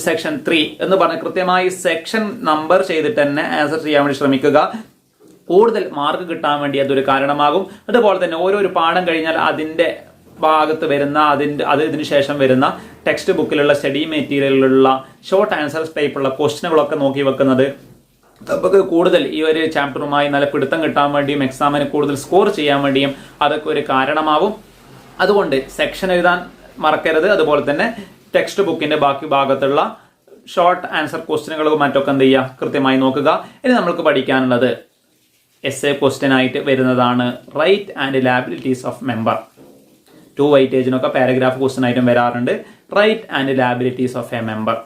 സെക്ഷൻ 3 എന്ന് പറഞ്ഞ് കൃത്യമായി സെക്ഷൻ നമ്പർ ചെയ്തിട്ട് തന്നെ ആൻസർ ചെയ്യാൻ വേണ്ടി ശ്രമിക്കുക. കൂടുതൽ മാർക്ക് കിട്ടാൻ വേണ്ടി അതൊരു കാരണമാകും. അതുപോലെ തന്നെ ഓരോരു പാഠം കഴിഞ്ഞാൽ അതിന്റെ ഭാഗത്ത് വരുന്ന ഇതിനു ശേഷം വരുന്ന ടെക്സ്റ്റ് ബുക്കിലുള്ള സ്റ്റഡി മെറ്റീരിയലിലുള്ള ഷോർട്ട് ആൻസേഴ്സ് ടൈപ്പുള്ള ക്വസ്റ്റ്യനുകളൊക്കെ നോക്കി വെക്കുന്നത് നമുക്ക് കൂടുതൽ ഈ ഒരു ചാപ്റ്ററുമായി നല്ല പിടുത്തം കിട്ടാൻ വേണ്ടിയും എക്സാമിന് കൂടുതൽ സ്കോർ ചെയ്യാൻ വേണ്ടിയും അതൊക്കെ ഒരു കാരണമാവും. അതുകൊണ്ട് സെക്ഷൻ എഴുതാൻ മറക്കരുത്. അതുപോലെ തന്നെ ടെക്സ്റ്റ് ബുക്കിന്റെ ബാക്കി ഭാഗത്തുള്ള ഷോർട്ട് ആൻസർ ക്വസ്റ്റ്യനുകളും മറ്റൊക്കെ എന്ത് ചെയ്യുക, കൃത്യമായി നോക്കുക. ഇനി നമുക്ക് പഠിക്കാനുള്ളത് എസ്എ ക്വസ്റ്റ്യൻ ആയിട്ട് വരുന്നതാണ് right and liabilities of member. 2 വെയിറ്റേജിനൊക്കെ പാരഗ്രാഫ് ക്വസ്റ്റ്യൻ ആയിട്ടും വരാറുണ്ട്. Right and liabilities of a member.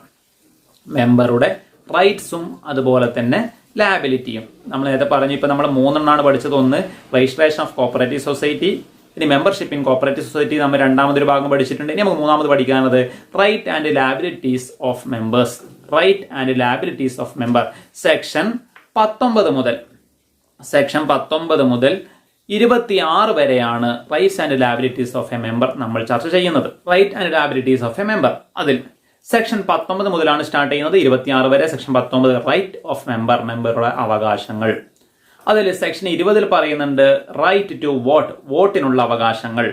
മെമ്പറുടെ റൈറ്റ്സും അതുപോലെ തന്നെ ലാബിലിറ്റിയും നമ്മൾ നേരത്തെ പറഞ്ഞു. ഇപ്പൊ നമ്മൾ 3 പഠിച്ചത്. ഒന്ന് രജിസ്ട്രേഷൻ ഓഫ് കോപ്പറേറ്റീവ് സൊസൈറ്റി, ഇനി മെമ്പർഷിപ്പ് ഇൻ കോപ്പറേറ്റീവ് സൊസൈറ്റി നമ്മൾ 2ാമതൊരു ഭാഗം പഠിച്ചിട്ടുണ്ട്. ഇനി നമുക്ക് 3ാമത് പഠിക്കാനുള്ളത് right and liabilities of members. Right and liabilities of member section 19 മുതൽ 26 വരെയാണ് rights and liabilities of a member നമ്മൾ ചർച്ച ചെയ്യുന്നത്. Right and liabilities of a member അതിൽ സെക്ഷൻ 19 മുതലാണ് സ്റ്റാർട്ട് ചെയ്യുന്നത്. 26 വരെ സെക്ഷൻ 19 റൈറ്റ് ഓഫ് മെമ്പർ, മെമ്പറുടെ അവകാശങ്ങൾ. അതിൽ സെക്ഷൻ 20 പറയുന്നുണ്ട് റൈറ്റ് ടു വോട്ട്, വോട്ടിനുള്ള അവകാശങ്ങൾ.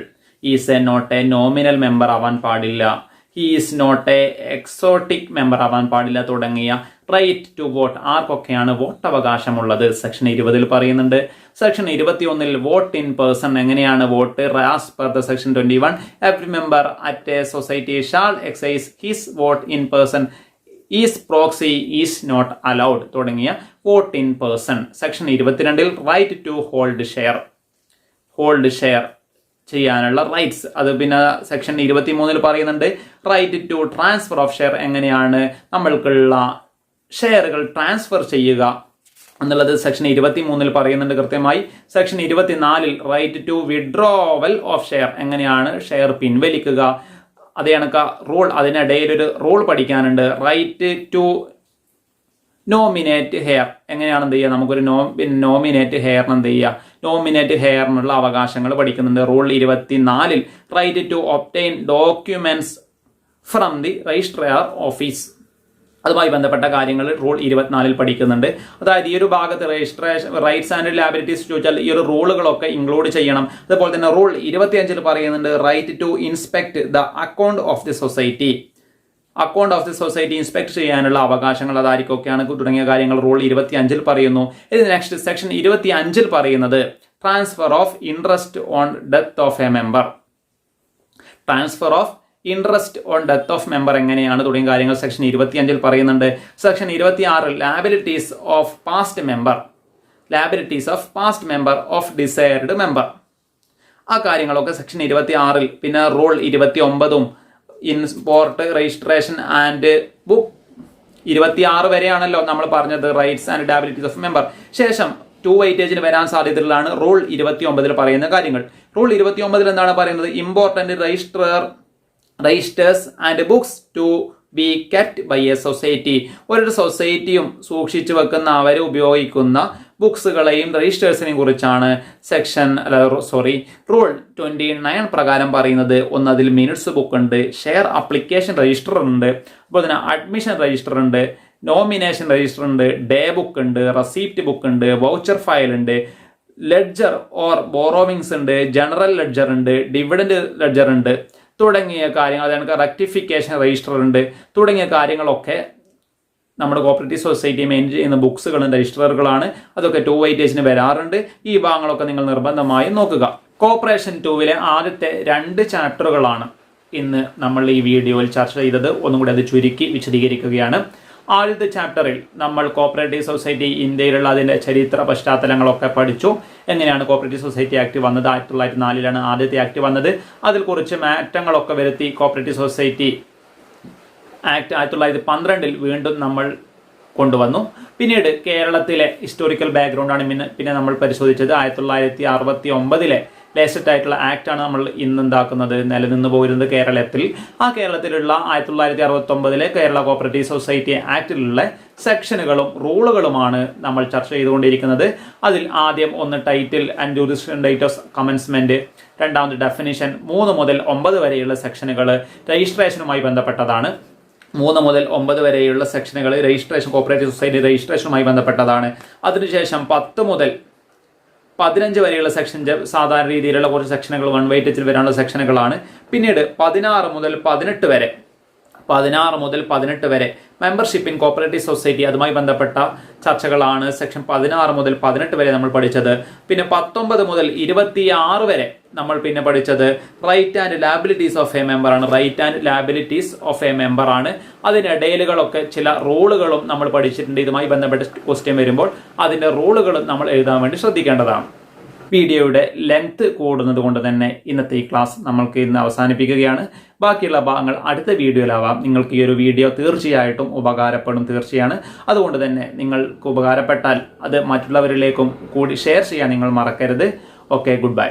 Is a not a nominal member ആവാൻ പാടില്ല, he is not a exotic member ആവാൻ പാടില്ല തുടങ്ങിയ റൈറ്റ് ടു വോട്ട് ആർക്കൊക്കെയാണ് വോട്ട് അവകാശമുള്ളത് സെക്ഷൻ 20 പറയുന്നുണ്ട്. സെക്ഷൻ 21 വോട്ട് ഇൻ പേഴ്സൺ, എങ്ങനെയാണ് vote. As per the section 21 every member at a society shall exercise his vote in person, is proxy is not allowed തുടങ്ങിയ vote in person. Section 22 right to hold share ചെയ്യാനുള്ള റൈറ്റ്സ്. അത് പിന്നെ സെക്ഷൻ 23 പറയുന്നുണ്ട് right to transfer of share, എങ്ങനെയാണ് നമ്മൾക്കുള്ള ഷെയറുകൾ ട്രാൻസ്ഫർ ചെയ്യുക എന്നുള്ളത് സെക്ഷൻ 23 പറയുന്നുണ്ട് കൃത്യമായി. Section 24 right to withdrawal of share, എങ്ങനെയാണ് ഷെയർ പിൻവലിക്കുക. അതേ കണക്ക് റൂൾ, അതിനിടയിൽ ഒരു റൂൾ പഠിക്കാനുണ്ട്. റൈറ്റ് ടു നോമിനേറ്റ് ഹെയർ, എങ്ങനെയാണ് എന്ത് ചെയ്യുക, നമുക്കൊരു നോമിനേറ്റ് ഹെയറിന് എന്ത് ചെയ്യുക, നോമിനേറ്റ് ഹെയറിനുള്ള അവകാശങ്ങൾ പഠിക്കുന്നുണ്ട്. Rule 24 right to obtain documents from the registrar office, അതുമായി ബന്ധപ്പെട്ട കാര്യങ്ങൾ റൂൾ 24 പഠിക്കുന്നുണ്ട്. അതായത് ഈ ഒരു ഭാഗത്ത് രജിസ്ട്രേഷൻ റൈറ്റ്സ് ആൻഡ് ലാബിലിറ്റീസ് ചോദിച്ചാൽ ഈ ഒരു റൂളുകളൊക്കെ ഇൻക്ലൂഡ് ചെയ്യണം. അതുപോലെ തന്നെ റൂൾ 25 പറയുന്നുണ്ട് right to inspect the account of the society, account of the society inspect ചെയ്യാനുള്ള അവകാശങ്ങൾ അതായിരിക്കൊക്കെയാണ് തുടങ്ങിയ കാര്യങ്ങൾ റൂൾ 25 പറയുന്നു. ഇത് നെക്സ്റ്റ് സെക്ഷൻ 25 പറയുന്നത് transfer of interest on death of a member. Transfer of interest on death of member എങ്ങനെയാണ് തുടങ്ങിയ കാര്യങ്ങൾ സെക്ഷൻ 25 പറയുന്നുണ്ട്. Section 26 liabilities of past member of desired member. ആ കാര്യങ്ങളൊക്കെ സെക്ഷൻ 26. പിന്നെ rule 29 import registration and book 26 വരെയാണല്ലോ നമ്മൾ പറഞ്ഞത് rights and liabilities of member. ശേഷം 2 വെയിറ്റേജിന് വരാൻ സാധ്യതയുള്ളതാണ് റൂൾ 29 പറയുന്ന കാര്യങ്ങൾ. റൂൾ 29 എന്താണ് പറയുന്നത്? Important registers and books to be kept by a society. ഒരു സൊസൈറ്റിയും സൂക്ഷിച്ചു വെക്കുന്ന അവർ ഉപയോഗിക്കുന്ന ബുക്സുകളെയും രജിസ്റ്റേഴ്സിനെയും കുറിച്ചാണ് റൂൾ 29 പ്രകാരം പറയുന്നത്. ഒന്ന് അതിൽ മിനിറ്റ്സ് ബുക്ക് ഉണ്ട്, ഷെയർ അപ്ലിക്കേഷൻ രജിസ്റ്റർ ഉണ്ട്, അതുപോലെ തന്നെ അഡ്മിഷൻ രജിസ്റ്റർ ഉണ്ട്, നോമിനേഷൻ രജിസ്റ്റർ ഉണ്ട്, ഡേ ബുക്ക് ഉണ്ട്, റെസീപ്റ്റ് ബുക്ക് ഉണ്ട്, വൗച്ചർ ഫയൽ ഉണ്ട്, ലെഡ്ജർ ഓർ ബോറോവിങ്സ് ഉണ്ട്, ജനറൽ ലെഡ്ജർ ഉണ്ട്, ഡിവിഡൻഡ് ലെഡ്ജർ ഉണ്ട് തുടങ്ങിയ കാര്യങ്ങൾ. അതായത് റെക്ടിഫിക്കേഷൻ രജിസ്റ്റർ ഉണ്ട് തുടങ്ങിയ കാര്യങ്ങളൊക്കെ നമ്മുടെ കോപ്പറേറ്റീവ് സൊസൈറ്റി മെയിൻറ്റെയിൻ ചെയ്യുന്ന ബുക്സുകളും രജിസ്റ്ററുകളാണ്. അതൊക്കെ 2 വെയിറ്റേജിന് വരാറുണ്ട്. ഈ ഭാഗങ്ങളൊക്കെ നിങ്ങൾ നിർബന്ധമായും നോക്കുക. കോപ്പറേഷൻ 2 ആദ്യത്തെ 2 ചാപ്റ്ററുകളാണ് ഇന്ന് നമ്മൾ ഈ വീഡിയോയിൽ ചർച്ച ചെയ്തത്. ഒന്നും കൂടി അത് ചുരുക്കി വിശദീകരിക്കുകയാണ്. ആദ്യത്തെ ചാപ്റ്ററിൽ നമ്മൾ കോപ്പറേറ്റീവ് സൊസൈറ്റി ഇന്ത്യയിലുള്ള അതിൻ്റെ ചരിത്ര പശ്ചാത്തലങ്ങളൊക്കെ പഠിച്ചു. എങ്ങനെയാണ് കോപ്പറേറ്റീവ് സൊസൈറ്റി ആക്ട് വന്നത്? 1904 ആദ്യത്തെ ആക്ട് വന്നത്. അതിൽ കുറച്ച് മാറ്റങ്ങളൊക്കെ വരുത്തി കോപ്പറേറ്റീവ് സൊസൈറ്റി ആക്ട് 1912 വീണ്ടും നമ്മൾ കൊണ്ടുവന്നു. പിന്നീട് കേരളത്തിലെ ഹിസ്റ്റോറിക്കൽ ബാക്ക്ഗ്രൗണ്ടാണ് പിന്നെ നമ്മൾ പരിശോധിച്ചത്. 1969 ലേറ്റസ്റ്റ് ആയിട്ടുള്ള ആക്റ്റാണ് നമ്മൾ ഇന്ന് എന്താക്കുന്നത് നിലനിന്ന് പോയിരുന്നത് കേരളത്തിൽ. ആ കേരളത്തിലുള്ള 1969 കേരള കോപ്പറേറ്റീവ് സൊസൈറ്റി ആക്ടിലുള്ള സെക്ഷനുകളും റൂളുകളുമാണ് നമ്മൾ ചർച്ച ചെയ്തുകൊണ്ടിരിക്കുന്നത്. അതിൽ ആദ്യം ഒന്ന് title and jurisdiction date of commencement, രണ്ടാമത് ഡെഫിനിഷൻ, 3 മുതൽ 9 വരെയുള്ള സെക്ഷനുകൾ രജിസ്ട്രേഷനുമായി ബന്ധപ്പെട്ടതാണ്. 3 മുതൽ 9 വരെയുള്ള സെക്ഷനുകൾ രജിസ്ട്രേഷൻ, കോപ്പറേറ്റീവ് സൊസൈറ്റി രജിസ്ട്രേഷനുമായി ബന്ധപ്പെട്ടതാണ്. അതിനുശേഷം 10 മുതൽ 15 വരെയുള്ള സെക്ഷൻ സാധാരണ രീതിയിലുള്ള കുറച്ച് സെക്ഷനുകൾ വൺ വെയിറ്റേജിൽ വരാനുള്ള സെക്ഷനുകളാണ്. പിന്നീട് 16 മുതൽ 18 വരെ മെമ്പർഷിപ്പ് ഇൻ കോപ്പറേറ്റീവ് സൊസൈറ്റി, അതുമായി ബന്ധപ്പെട്ട ചർച്ചകളാണ് സെക്ഷൻ 16 മുതൽ 18 വരെ നമ്മൾ പഠിച്ചത്. പിന്നെ 19 മുതൽ 26 വരെ നമ്മൾ പിന്നെ പഠിച്ചത് right and liabilities of a member ആണ്. Right and liabilities of a member ആണ്. അതിനിടയിലുകളൊക്കെ ചില റൂളുകളും നമ്മൾ പഠിച്ചിട്ടുണ്ട്. ഇതുമായി ബന്ധപ്പെട്ട ക്വസ്റ്റ്യൻ വരുമ്പോൾ അതിന്റെ റൂളുകളും നമ്മൾ എഴുതാൻ വേണ്ടി ശ്രദ്ധിക്കേണ്ടതാണ്. വീഡിയോയുടെ ലെങ്ത് കൂടുന്നത് കൊണ്ട് തന്നെ ഇന്നത്തെ ഈ ക്ലാസ് നമ്മൾക്ക് ഇന്ന് അവസാനിപ്പിക്കുകയാണ്. ബാക്കിയുള്ള ഭാഗങ്ങൾ അടുത്ത വീഡിയോയിലാവാം. നിങ്ങൾക്ക് ഈ ഒരു വീഡിയോ തീർച്ചയായിട്ടും ഉപകാരപ്പെടും തീർച്ചയാണ്. അതുകൊണ്ട് തന്നെ നിങ്ങൾക്ക് ഉപകാരപ്പെട്ടാൽ അത് മറ്റുള്ളവരിലേക്കും കൂടി ഷെയർ ചെയ്യാൻ നിങ്ങൾ മറക്കരുത്. Okay, good bye.